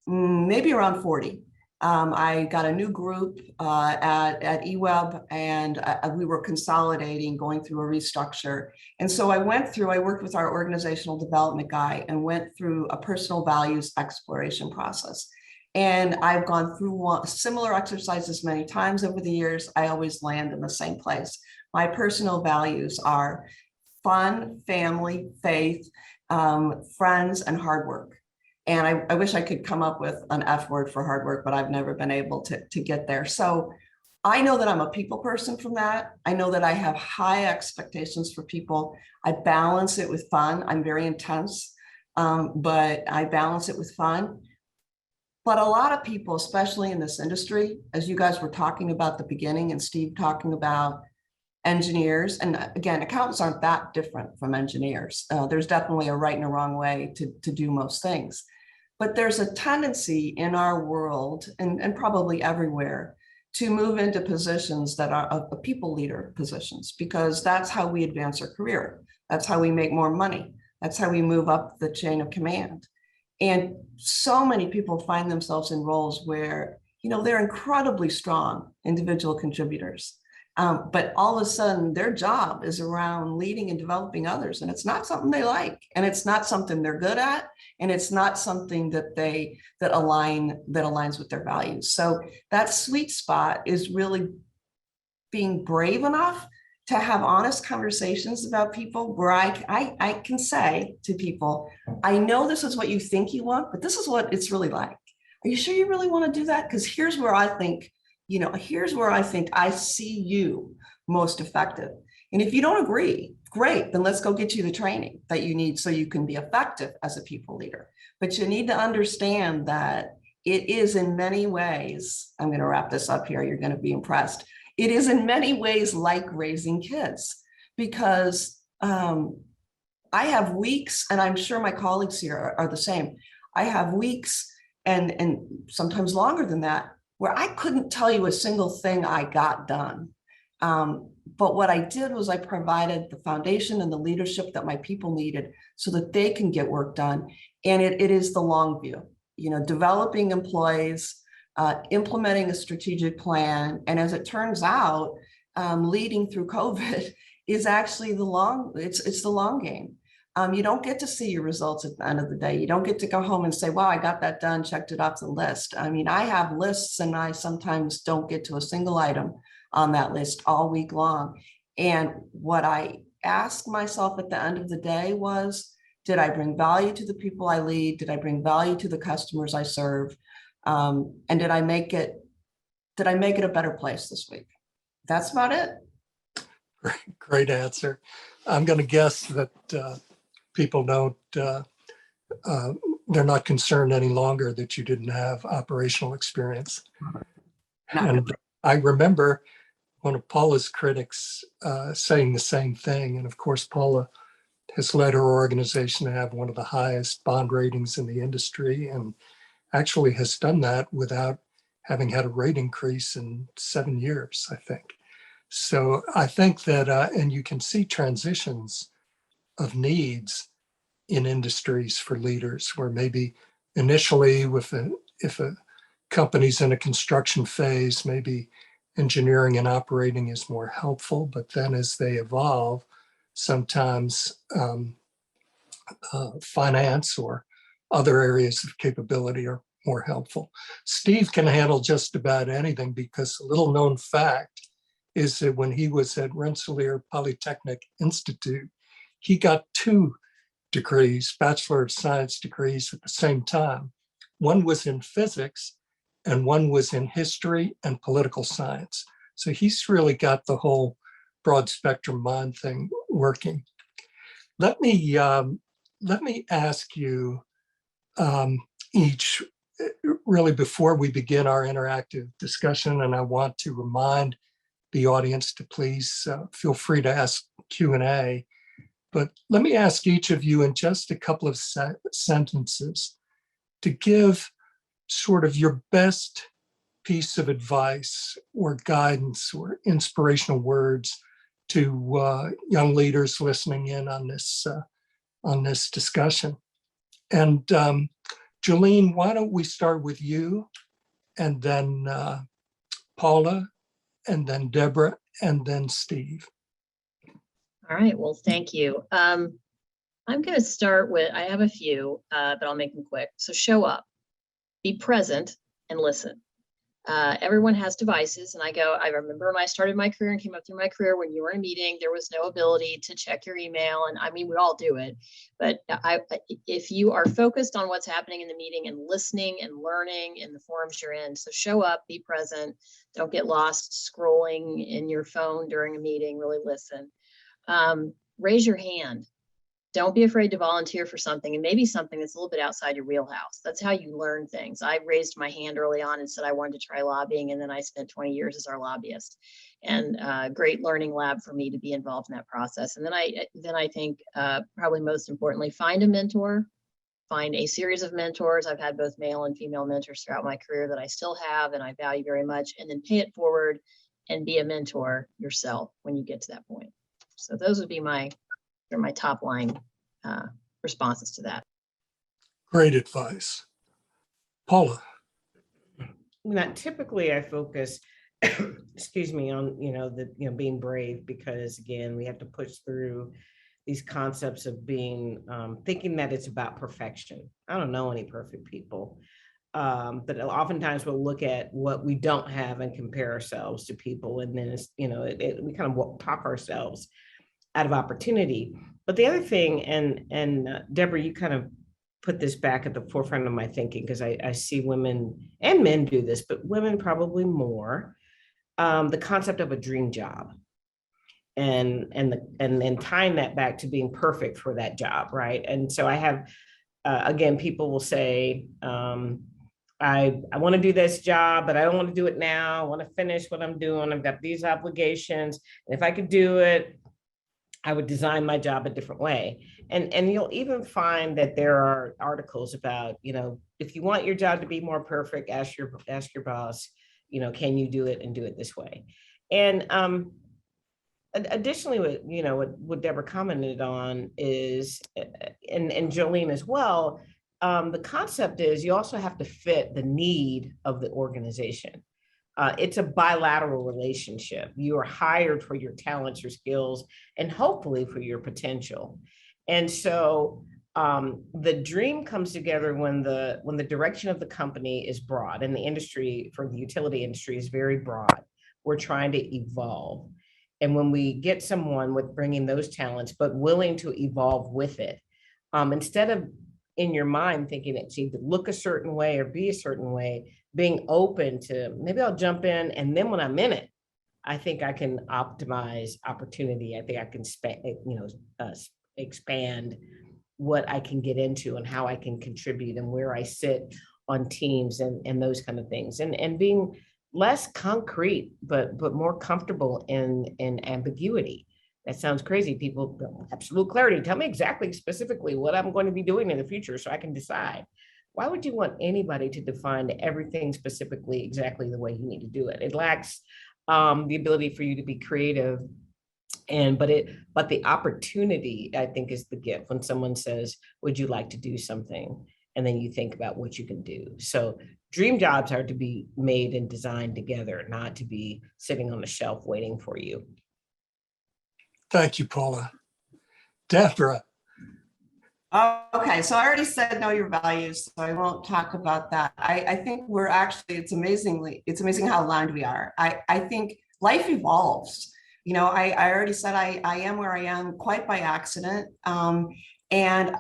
maybe around 40. I got a new group at EWEB, and we were consolidating, going through a restructure. And so I worked with our organizational development guy and went through a personal values exploration process. And I've gone through similar exercises many times over the years. I always land in the same place. My personal values are fun, family, faith, friends, and hard work. And I wish I could come up with an F word for hard work, but I've never been able to get there. So I know that I'm a people person from that. I know that I have high expectations for people. I balance it with fun. I'm very intense, but I balance it with fun. But a lot of people, especially in this industry, as you guys were talking about at the beginning and Steve talking about engineers, and again, accountants aren't that different from engineers. There's definitely a right and a wrong way to do most things. But there's a tendency in our world, and probably everywhere, to move into positions that are people leader positions, because that's how we advance our career. That's how we make more money. That's how we move up the chain of command. And so many people find themselves in roles where, they're incredibly strong individual contributors. But all of a sudden their job is around leading and developing others. And it's not something they like, and it's not something they're good at. And it's not something that aligns with their values. So that sweet spot is really being brave enough to have honest conversations about people where I can say to people, I know this is what you think you want, but this is what it's really like. Are you sure you really want to do that? Because here's where I think I see you most effective. And if you don't agree, great, then let's go get you the training that you need so you can be effective as a people leader. But you need to understand that it is in many ways, I'm going to wrap this up here, you're going to be impressed. It is in many ways like raising kids, because I have weeks, and I'm sure my colleagues here are the same. I have weeks and sometimes longer than that, where I couldn't tell you a single thing I got done. But what I did was I provided the foundation and the leadership that my people needed so that they can get work done. And it is the long view, developing employees, implementing a strategic plan. And as it turns out, leading through COVID is actually it's the long game. You don't get to see your results at the end of the day. You don't get to go home and say, wow, I got that done, checked it off the list. I mean, I have lists and I sometimes don't get to a single item on that list all week long. And what I asked myself at the end of the day was, did I bring value to the people I lead? Did I bring value to the customers I serve? And did I make it a better place this week? That's about it. Great answer. I'm going to guess that people don't, they're not concerned any longer that you didn't have operational experience. And I remember one of Paula's critics saying the same thing. And of course, Paula has led her organization to have one of the highest bond ratings in the industry, and actually has done that without having had a rate increase in 7 years, I think. So I think that, and you can see transitions of needs in industries for leaders, where maybe initially if a company's in a construction phase, maybe engineering and operating is more helpful, but then as they evolve, sometimes finance or other areas of capability are more helpful. Steve can handle just about anything, because a little known fact is that when he was at Rensselaer Polytechnic Institute, he got 2 degrees, Bachelor of Science degrees at the same time. One was in physics and one was in history and political science. So he's really got the whole broad spectrum mind thing working. Let me ask you each, really before we begin our interactive discussion, and I want to remind the audience to please feel free to ask Q&A, but let me ask each of you in just a couple of sentences to give sort of your best piece of advice or guidance or inspirational words to young leaders listening in on this discussion. And Jolene, why don't we start with you, and then Paula, and then Deborah, and then Steve. All right, well, thank you. I'm going to start with, I have a few, but I'll make them quick. So show up, be present, and listen. everyone has devices, and I remember when I started my career and came up through my career, when you were in a meeting, there was no ability to check your email. And I mean, we all do it, but if you are focused on what's happening in the meeting and listening and learning in the forums you're in, so show up, be present, don't get lost scrolling in your phone during a meeting, really listen. Raise your hand. Don't be afraid to volunteer for something, and maybe something that's a little bit outside your wheelhouse. That's how you learn things. I raised my hand early on and said I wanted to try lobbying, and then I spent 20 years as our lobbyist, and great learning lab for me to be involved in that process. And then I think probably most importantly, find a mentor, find a series of mentors. I've had both male and female mentors throughout my career that I still have and I value very much, and then pay it forward and be a mentor yourself when you get to that point. So those would be my top line responses to that. Great advice. Paula. Not typically I focus, excuse me, on, being brave, because again, we have to push through these concepts of being, thinking that it's about perfection. I don't know any perfect people, but oftentimes we'll look at what we don't have and compare ourselves to people. And then it's, we kind of talk ourselves out of opportunity. But the other thing, and Deborah, you kind of put this back at the forefront of my thinking, because I see women and men do this, but women probably more, the concept of a dream job, and tying that back to being perfect for that job, right? And so I have, again, people will say, I want to do this job, but I don't want to do it now. I want to finish what I'm doing. I've got these obligations, and if I could do it, I would design my job a different way. And you'll even find that there are articles about, if you want your job to be more perfect, ask your boss, can you do it and do it this way? And additionally, what Deborah commented on is, and Jolene as well, the concept is you also have to fit the need of the organization. It's a bilateral relationship. You are hired for your talents, your skills, and hopefully for your potential. And so the dream comes together when the direction of the company is broad, and the industry, for the utility industry, is very broad. We're trying to evolve. And when we get someone with bringing those talents, but willing to evolve with it, instead of in your mind thinking it's either look a certain way or be a certain way, being open to, maybe I'll jump in, and then when I'm in it, I think I can optimize opportunity. I think I can expand what I can get into and how I can contribute and where I sit on teams and those kind of things, and being less concrete, but more comfortable in ambiguity. That sounds crazy. People, absolute clarity. Tell me exactly, specifically what I'm going to be doing in the future so I can decide. Why would you want anybody to define everything specifically exactly the way you need to do it? It lacks the ability for you to be creative. But the opportunity, I think, is the gift when someone says, would you like to do something? And then you think about what you can do. So dream jobs are to be made and designed together, not to be sitting on the shelf waiting for you. Thank you, Paula. Deborah. Okay, so I already said know your values, so I won't talk about that. I think we're actually, it's amazing how aligned we are. I think life evolves. I already said I am where I am quite by accident. And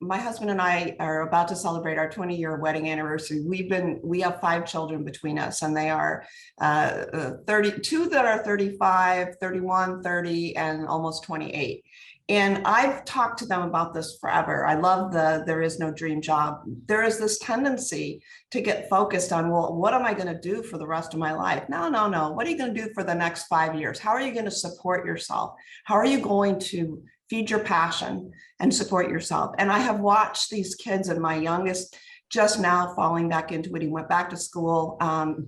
my husband and I are about to celebrate our 20-year wedding anniversary. We have 5 children between us, and they are 32 that are 35, 31, 30, and almost 28. And I've talked to them about this forever. I love there is no dream job. There is this tendency to get focused on, well, what am I going to do for the rest of my life? No. What are you going to do for the next 5 years? How are you going to support yourself? How are you going to feed your passion and support yourself? And I have watched these kids, and my youngest just now falling back into it. He went back to school,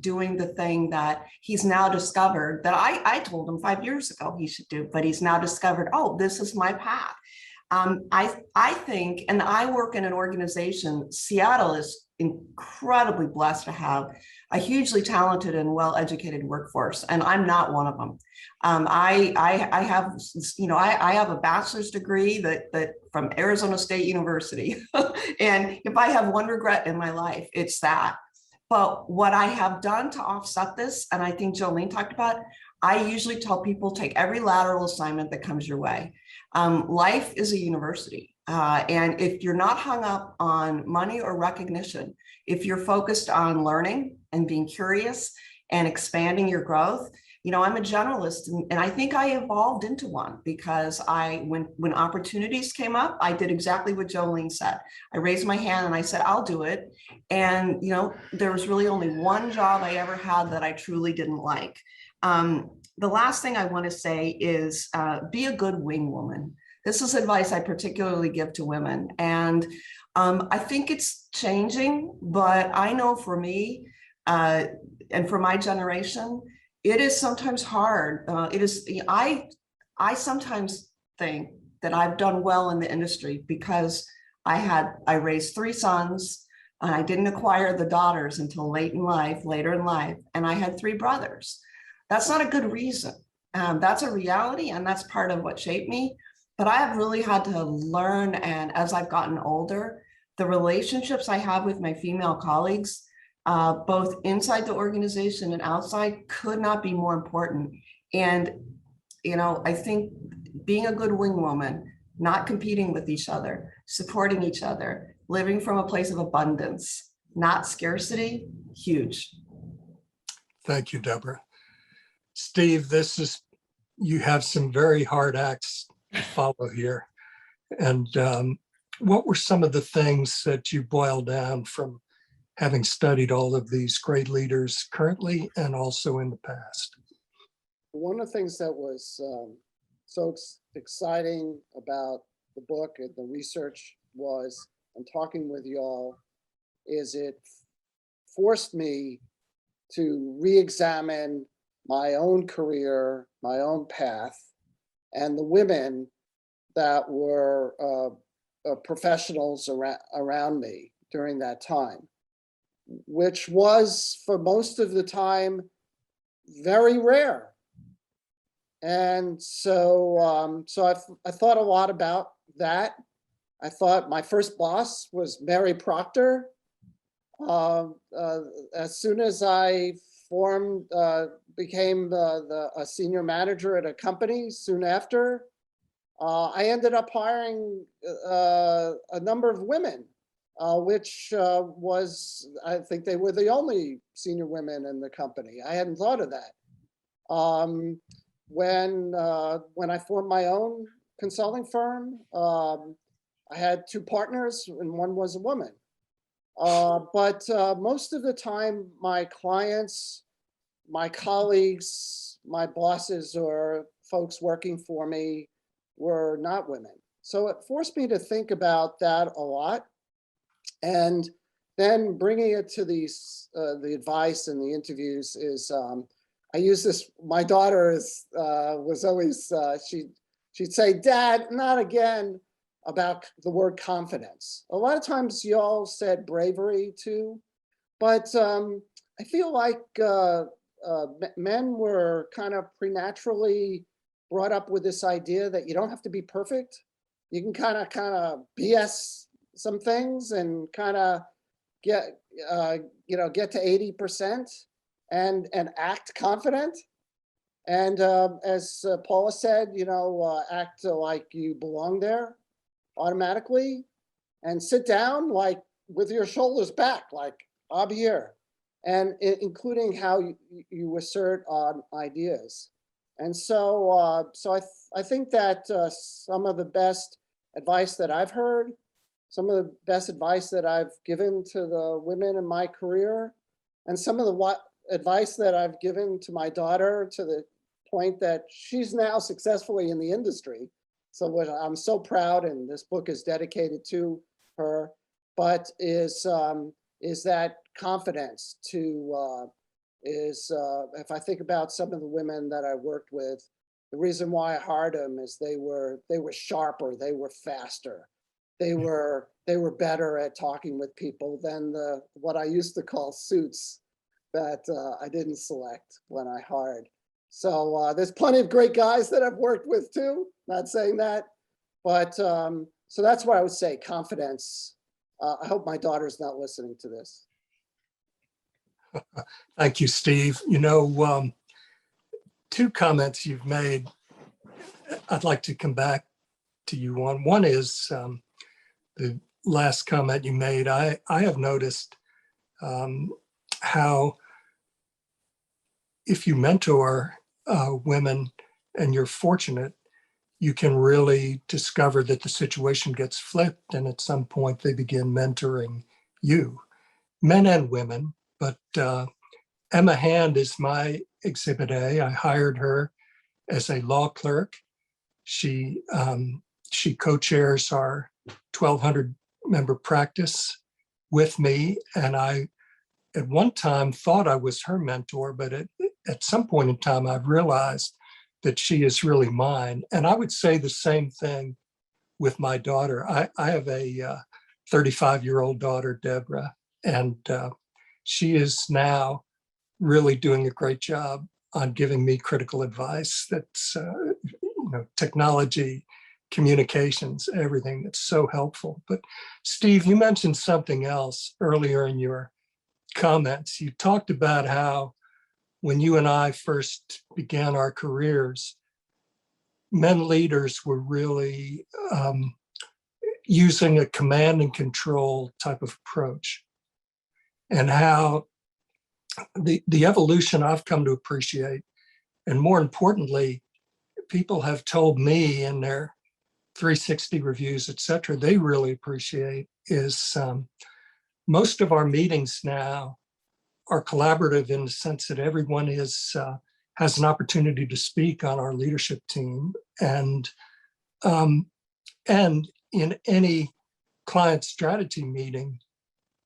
doing the thing that he's now discovered that I told him 5 years ago he should do, but he's now discovered, oh, this is my path. I think, and I work in an organization, Seattle is incredibly blessed to have a hugely talented and well-educated workforce, and I'm not one of them. I have a bachelor's degree that from Arizona State University, and if I have one regret in my life, it's that. But what I have done to offset this, and I think Jolene talked about, I usually tell people take every lateral assignment that comes your way. Life is a university. And if you're not hung up on money or recognition, if you're focused on learning and being curious and expanding your growth, you know, I'm a generalist, and I think I evolved into one because when opportunities came up, I did exactly what Jolene said. I raised my hand and I said, I'll do it. And, you know, there was really only one job I ever had that I truly didn't like. The last thing I want to say is be a good wing woman. This is advice I particularly give to women. And I think it's changing, but I know for me and for my generation, it is sometimes hard. I sometimes think that I've done well in the industry because I raised 3 sons and I didn't acquire the daughters until later in life, and I had 3 brothers. That's not a good reason. That's a reality, and that's part of what shaped me. But I have really had to learn, and as I've gotten older, the relationships I have with my female colleagues, both inside the organization and outside, could not be more important. And, you know, I think being a good wing woman, not competing with each other, supporting each other, living from a place of abundance, not scarcity, huge. Thank you, Deborah. Steve, you have some very hard acts to follow here. And what were some of the things that you boiled down from having studied all of these great leaders currently and also in the past? One of the things that was so exciting about the book and the research was, and talking with y'all, is it forced me to re-examine my own career, my own path, and the women that were professionals around me during that time, which was for most of the time very rare. And so, I thought a lot about that. I thought my first boss was Mary Proctor. As soon as I became a senior manager at a company soon after, I ended up hiring a number of women, which was, I think they were the only senior women in the company. I hadn't thought of that. When I formed my own consulting firm, I had 2 partners and one was a woman. But most of the time, my clients, my colleagues, my bosses, or folks working for me were not women. So it forced me to think about that a lot. And then bringing it to the advice and the interviews is, I use this, my daughter was always, she'd say, "Dad, not again," about the word confidence. A lot of times y'all said bravery too, but I feel like men were kind of preternaturally brought up with this idea that you don't have to be perfect. You can kind of BS some things and kind of get to 80% and act confident. And as Paula said, act like you belong there automatically, and sit down like with your shoulders back, like I'm here, and including how you assert on ideas. And so I think that some of the best advice that I've heard, some of the best advice that I've given to the women in my career, and some of the advice that I've given to my daughter, to the point that she's now successfully in the industry. So what I'm so proud, and this book is dedicated to her, but is that confidence if I think about some of the women that I worked with, the reason why I hired them is they were sharper, they were faster, they were better at talking with people than what I used to call suits that I didn't select when I hired. So there's plenty of great guys that I've worked with too, not saying that, but so that's what I would say, confidence. I hope my daughter's not listening to this. Thank you, Steve. You know, two comments you've made, I'd like to come back to you on. One is the last comment you made. I have noticed how if you mentor women and you're fortunate, you can really discover that the situation gets flipped, and at some point they begin mentoring you, men and women. But Emma Hand is my exhibit A. I hired her as a law clerk. She co-chairs our 1,200 member practice with me, and I at one time thought I was her mentor, but at some point in time I've realized that she is really mine. And I would say the same thing with my daughter. I have a 35-year-old daughter, Deborah, and she is now really doing a great job on giving me critical advice that's, technology, communications, everything that's so helpful. But Steve, you mentioned something else earlier in your comments. You talked about how when you and I first began our careers, men leaders were really using a command and control type of approach, and how the evolution I've come to appreciate, and more importantly, people have told me in their 360 reviews, et cetera, they really appreciate is most of our meetings now are collaborative in the sense that everyone has an opportunity to speak on our leadership team. And in any client strategy meeting,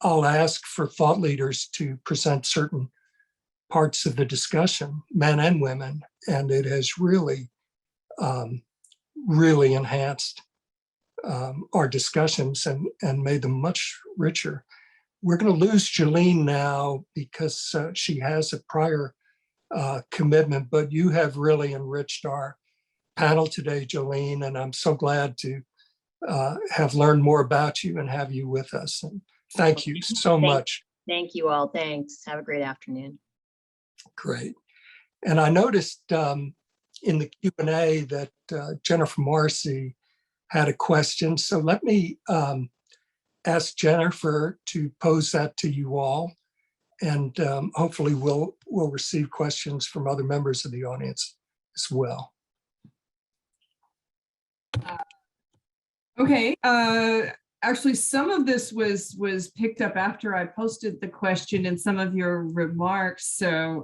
I'll ask for thought leaders to present certain parts of the discussion, men and women, and it has really, really enhanced our discussions and made them much richer. We're going to lose Jolene now because she has a prior commitment, but you have really enriched our panel today, Jolene, and I'm so glad to have learned more about you and have you with us. And thank you so much. Thank you all. Thanks. Have a great afternoon. Great. And I noticed in the Q&A that Jennifer Morrissey had a question. So let me ask Jennifer to pose that to you all. And hopefully we'll receive questions from other members of the audience as well. Okay. Actually, some of this was picked up after I posted the question in some of your remarks. So,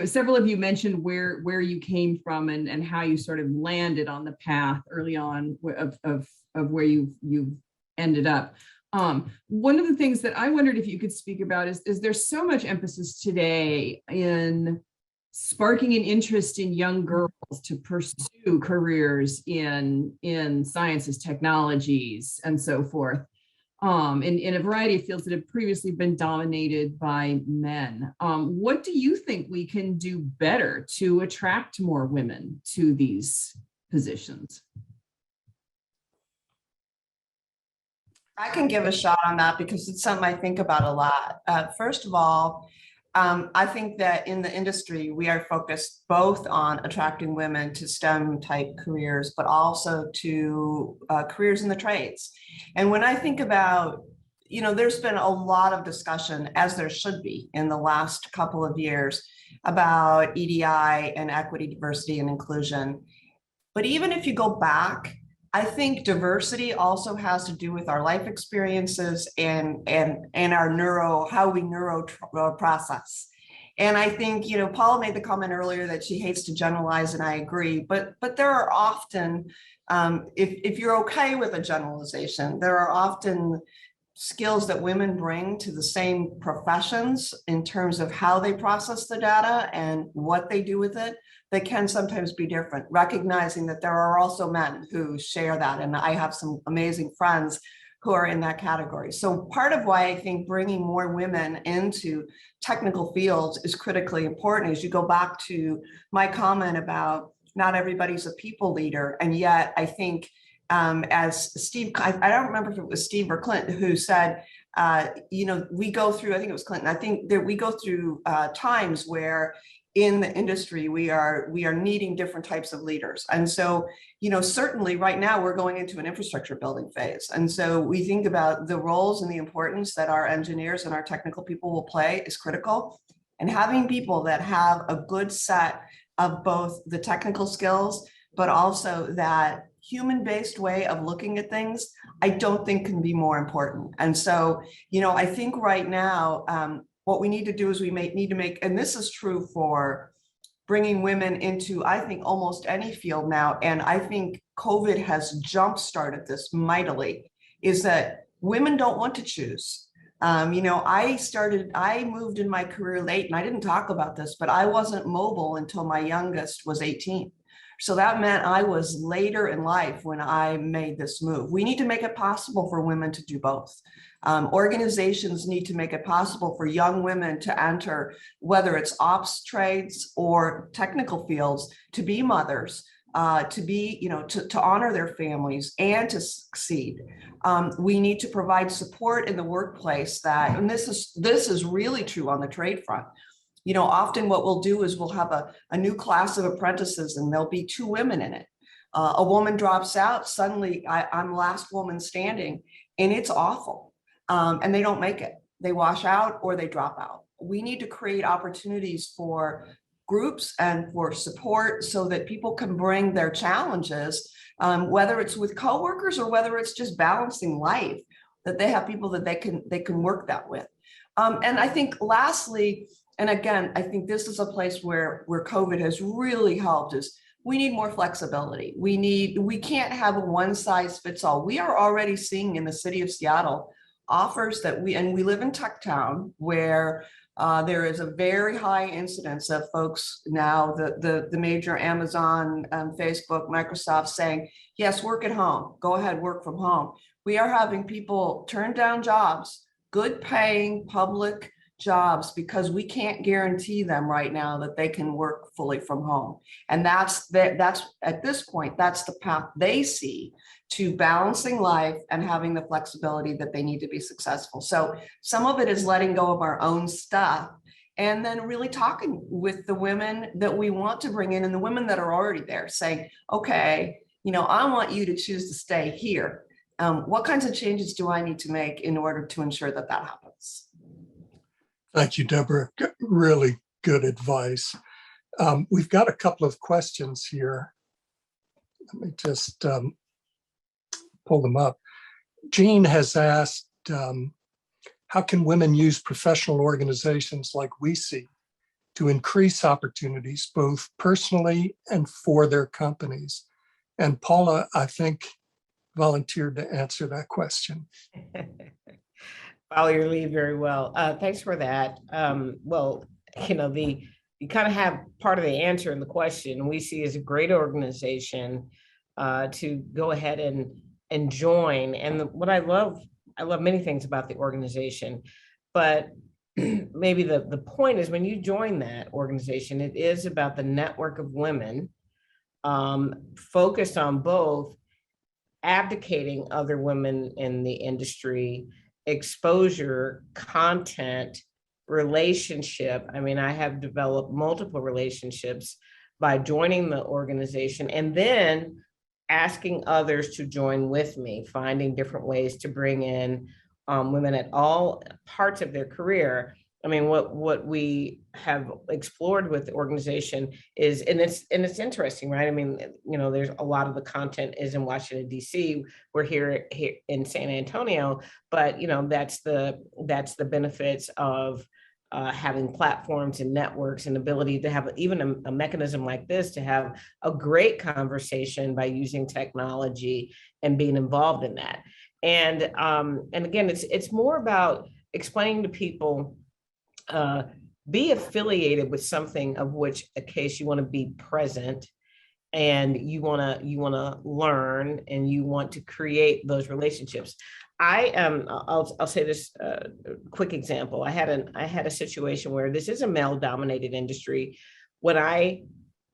several of you mentioned where you came from and how you sort of landed on the path early on of where you ended up. One of the things that I wondered if you could speak about is there's so much emphasis today in sparking an interest in young girls to pursue careers in sciences, technologies, and so forth, in a variety of fields that have previously been dominated by men. What do you think we can do better to attract more women to these positions? I can give a shot on that because it's something I think about a lot. First of all, I think that in the industry, we are focused both on attracting women to STEM type careers, but also to careers in the trades. And when I think about, there's been a lot of discussion, as there should be in the last couple of years, about EDI and equity, diversity, and inclusion. But even if you go back, I think diversity also has to do with our life experiences and our how we process. And I think, Paula made the comment earlier that she hates to generalize, and I agree, but there are often, if you're okay with a generalization, there are often skills that women bring to the same professions in terms of how they process the data and what they do with it that can sometimes be different, recognizing that there are also men who share that. And I have some amazing friends who are in that category. So part of why I think bringing more women into technical fields is critically important is you go back to my comment about not everybody's a people leader. And yet I think as Steve, I don't remember if it was Steve or Clint who said, we go through, I think it was Clinton, I think that we go through times where in the industry, we are needing different types of leaders. And so, certainly right now we're going into an infrastructure building phase. And so we think about the roles and the importance that our engineers and our technical people will play is critical. And having people that have a good set of both the technical skills, but also that human-based way of looking at things, I don't think can be more important. And so, I think right now, what we need to do is we need to make, and this is true for bringing women into, I think, almost any field now, and I think COVID has jump-started this mightily, is that women don't want to choose. I moved in my career late, and I didn't talk about this, but I wasn't mobile until my youngest was 18. So that meant I was later in life when I made this move. We need to make it possible for women to do both. Organizations need to make it possible for young women to enter, whether it's ops trades or technical fields, to be mothers, to be, to honor their families and to succeed. We need to provide support in the workplace that, and this is really true on the trade front. Often what we'll do is we'll have a new class of apprentices and there'll be 2 women in it. A woman drops out, suddenly I'm last woman standing, and it's awful. And they don't make it. They wash out or they drop out. We need to create opportunities for groups and for support so that people can bring their challenges, whether it's with coworkers or whether it's just balancing life, that they have people that they can work that with. And I think lastly, and again, I think this is a place where COVID has really helped, is we need more flexibility. We can't have a one size fits all. We are already seeing in the city of Seattle offers that we live in tech town where there is a very high incidence of folks now, the major Amazon, Facebook, Microsoft saying, yes, work at home, go ahead, work from home. We are having people turn down jobs, good paying public jobs, because we can't guarantee them right now that they can work fully from home. And that's at this point, that's the path they see to balancing life and having the flexibility that they need to be successful. So some of it is letting go of our own stuff and then really talking with the women that we want to bring in and the women that are already there, saying, okay, I want you to choose to stay here. What kinds of changes do I need to make in order to ensure that that happens? Thank you, Deborah. Really good advice. We've got a couple of questions here. Let me just pull them up. Jean has asked, how can women use professional organizations like WCEE to increase opportunities, both personally and for their companies? And Paula, I think, volunteered to answer that question. Follow your lead very well. Thanks for that. Well, you kind of have part of the answer in the question. WCEE is a great organization to go ahead and join. And what I love many things about the organization, but maybe the point is when you join that organization, it is about the network of women focused on both abdicating other women in the industry, exposure, content, relationship. I mean, I have developed multiple relationships by joining the organization and then asking others to join with me, finding different ways to bring in women at all parts of their career. I mean, what we have explored with the organization is, and it's interesting, right? I mean, there's a lot of the content is in Washington, D.C. We're here in San Antonio, but that's the benefits of having platforms and networks and ability to have even a mechanism like this to have a great conversation by using technology and being involved in that. And again, it's more about explaining to people, be affiliated with something of which a case you want to be present and you want to learn and you want to create those relationships. I'll say this quick example. I had a situation where this is a male dominated industry. When I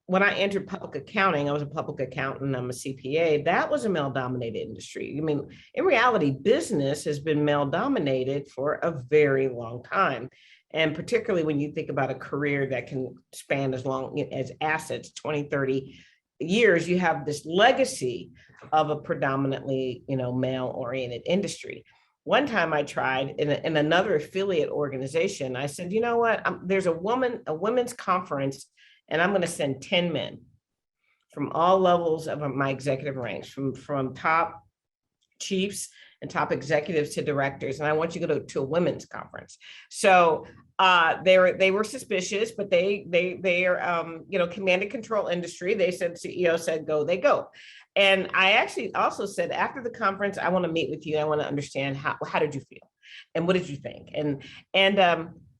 when I entered public accounting, I was a public accountant, I'm a CPA, that was a male-dominated industry. I mean, in reality, business has been male-dominated for a very long time. And particularly when you think about a career that can span as long as assets, 20, 30 years, you have this legacy of a predominantly, male-oriented industry. One time I tried in another affiliate organization, I said, you know what, there's a women's conference, and I'm going to send 10 men from all levels of my executive ranks, from top chiefs and top executives to directors. And I want you to go to a women's conference. So they were suspicious, but they are, command and control industry. They said, CEO said, go, they go. And I actually also said, after the conference, I want to meet with you. I want to understand how did you feel? And what did you think? And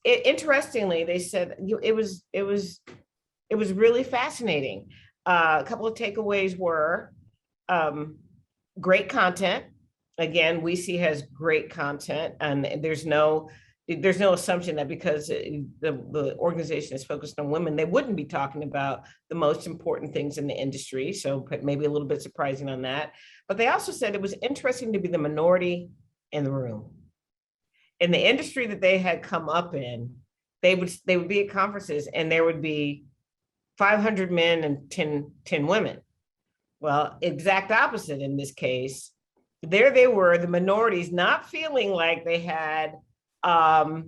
interestingly, they said it was really fascinating. A couple of takeaways were great content. Again, WCEE has great content, and there's no assumption that because the organization is focused on women, they wouldn't be talking about the most important things in the industry. So maybe a little bit surprising on that. But they also said it was interesting to be the minority in the room. In the industry that they had come up in, they would be at conferences and there would be 500 men and 10 women. Well, exact opposite in this case. There they were, the minorities, not feeling like they had a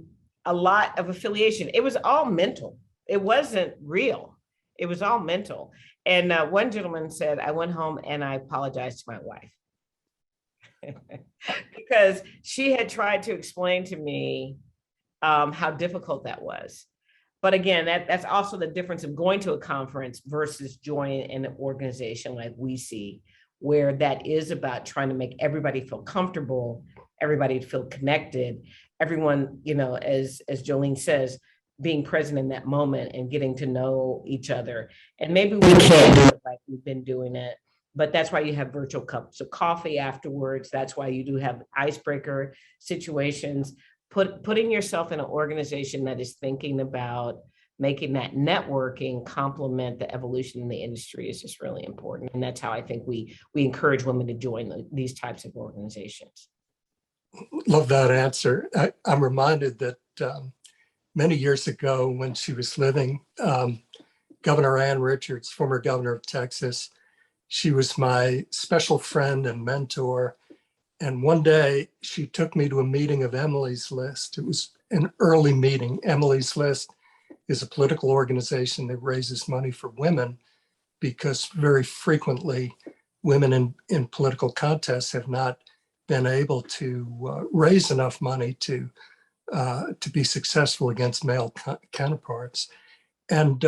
lot of affiliation. It was all mental. It wasn't real. It was all mental. And one gentleman said, I went home and I apologized to my wife because she had tried to explain to me how difficult that was. But again, that's also the difference of going to a conference versus joining an organization like WCEE, where that is about trying to make everybody feel comfortable, everybody feel connected, everyone, as Jolene says, being present in that moment and getting to know each other. And maybe we can't do it like we've been doing it, but that's why you have virtual cups of coffee afterwards. That's why you do have icebreaker situations. Putting yourself in an organization that is thinking about making that networking complement the evolution in the industry is just really important. And that's how I think we encourage women to join these types of organizations. Love that answer. I'm reminded that many years ago when she was living, Governor Ann Richards, former governor of Texas, she was my special friend and mentor. And one day she took me to a meeting of Emily's List. It was an early meeting. Emily's List is a political organization that raises money for women because very frequently women in political contests have not been able to raise enough money to be successful against male counterparts. And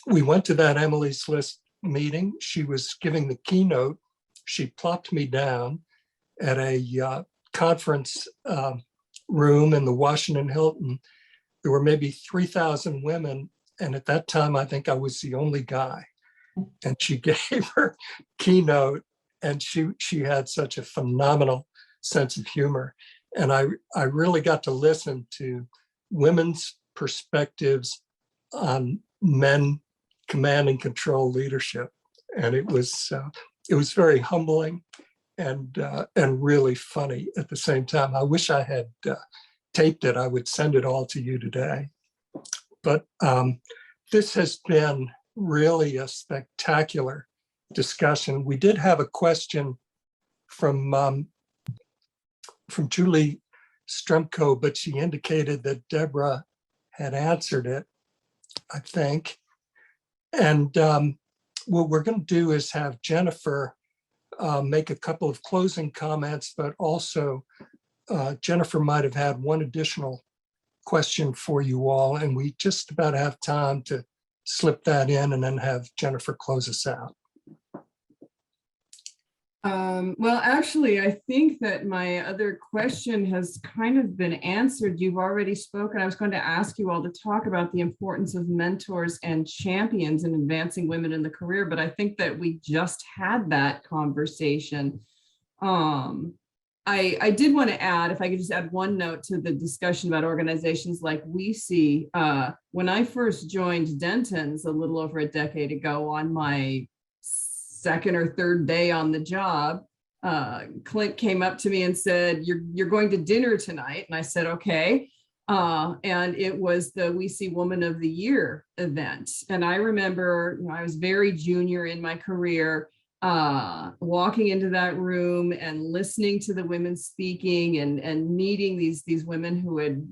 we went to that Emily's List meeting. She was giving the keynote. She plopped me down at a conference room in the Washington Hilton. There were maybe 3,000 women. And at that time, I think I was the only guy. And she gave her keynote, and she had such a phenomenal sense of humor. And I really got to listen to women's perspectives on men command and control leadership. And it was very humbling and really funny at the same time. I wish I had taped it. I would send it all to you today. But this has been really a spectacular discussion. We did have a question from Julie Stremko, but she indicated that Deborah had answered it, I think. And what we're going to do is have Jennifer make a couple of closing comments, but also Jennifer might have had one additional question for you all, and we just about have time to slip that in and then have Jennifer close us out. Well, actually, I think that my other question has kind of been answered. You've already spoken. I was going to ask you all to talk about the importance of mentors and champions in advancing women in the career, but I think that we just had that conversation. I did want to add, if I could just add one note to the discussion about organizations like WCEE. When I first joined Denton's a little over a decade ago, on my second or third day on the job, Clint came up to me and said, you're going to dinner tonight. And I said, okay. And it was the WCEE Woman of the Year event. And I remember, I was very junior in my career, walking into that room and listening to the women speaking and meeting these women who had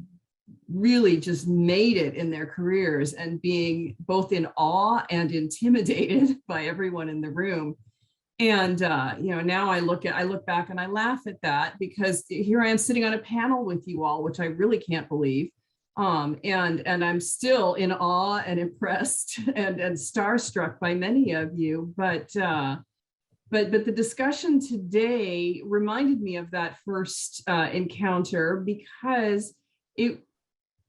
really just made it in their careers, and being both in awe and intimidated by everyone in the room. And now I look back and I laugh at that, because here I am sitting on a panel with you all, which I really can't believe. And I'm still in awe and impressed and starstruck by many of you. But the discussion today reminded me of that first encounter, because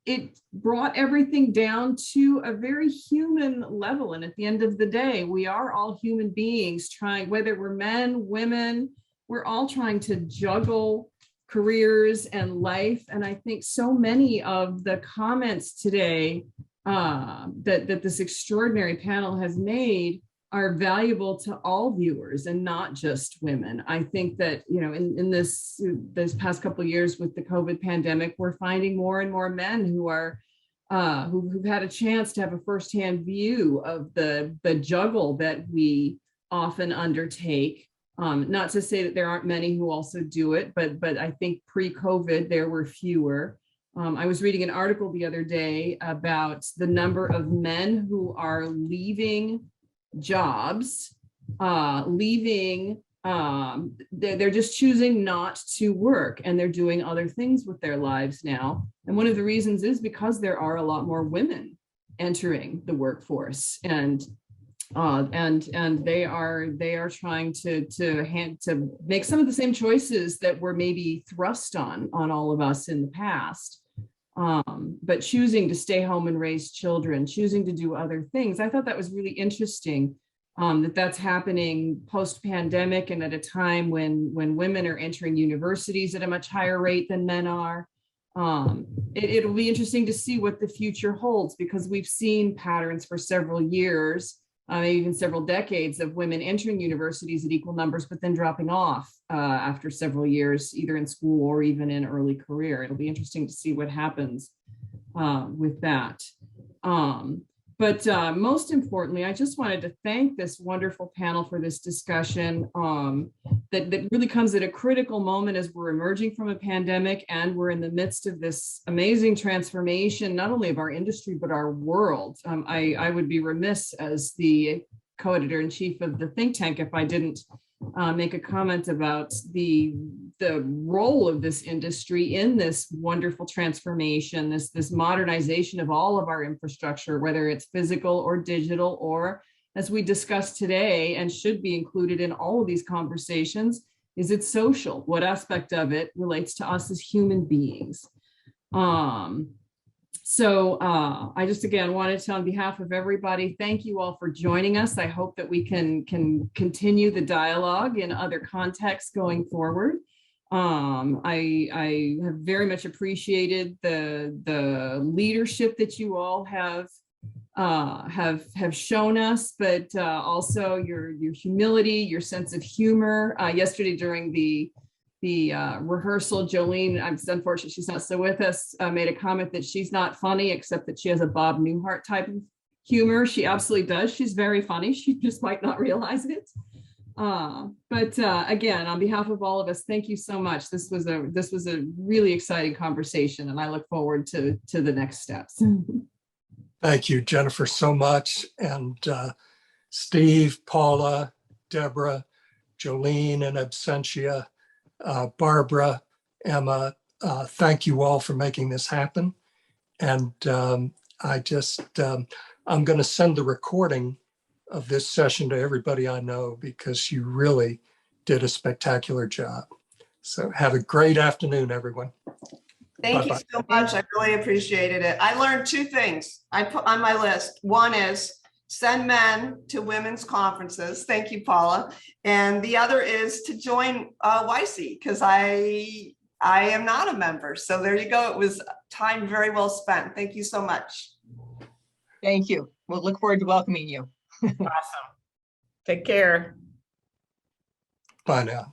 it brought everything down to a very human level. And at the end of the day, we are all human beings trying, whether we're men, women, we're all trying to juggle careers and life. And I think so many of the comments today that this extraordinary panel has made are valuable to all viewers and not just women. I think that, in this past couple of years with the COVID pandemic, we're finding more and more men who are who've had a chance to have a firsthand view of the juggle that we often undertake. Not to say that there aren't many who also do it, but I think pre-COVID there were fewer. I was reading an article the other day about the number of men who are leaving jobs, they're just choosing not to work, and they're doing other things with their lives now. And one of the reasons is because there are a lot more women entering the workforce, and they are trying to make some of the same choices that were maybe thrust on all of us in the past. But choosing to stay home and raise children, choosing to do other things. I thought that was really interesting, that's happening post-pandemic, and at a time when women are entering universities at a much higher rate than men are. It'll be interesting to see what the future holds, because we've seen patterns for several years, maybe even several decades, of women entering universities at equal numbers, but then dropping off after several years, either in school or even in early career. It'll be interesting to see what happens with that. But most importantly, I just wanted to thank this wonderful panel for this discussion that really comes at a critical moment as we're emerging from a pandemic, and we're in the midst of this amazing transformation, not only of our industry, but our world. I would be remiss as the co-editor-in-chief of the think tank if I didn't make a comment about the role of this industry in this wonderful transformation, this modernization of all of our infrastructure, whether it's physical or digital, or, as we discussed today and should be included in all of these conversations, is it social? What aspect of it relates to us as human beings? So I just, again, wanted to, on behalf of everybody, thank you all for joining us. I hope that we can continue the dialogue in other contexts going forward. I have very much appreciated the leadership that you all have shown us, but also your humility, your sense of humor. Yesterday during the rehearsal, Jolene, I'm unfortunate she's not still with us, made a comment that she's not funny, except that she has a Bob Newhart type of humor. She absolutely does. She's very funny. She just might not realize it. But again, on behalf of all of us, thank you so much. This was a really exciting conversation, and I look forward to the next steps. Thank you, Jennifer, so much. And Steve, Paula, Deborah, Jolene in absentia, Barbara, Emma, thank you all for making this happen. And I'm going to send the recording of this session to everybody I know, because you really did a spectacular job. So have a great afternoon, everyone. Thank you Bye-bye. so much. I really appreciated it. I learned two things I put on my list. One is send men to women's conferences. Thank you, Paula. And the other is to join WCEE, because I am not a member. So there you go. It was time very well spent. Thank you so much. Thank you. We'll look forward to welcoming you. Awesome. Take care. Bye now.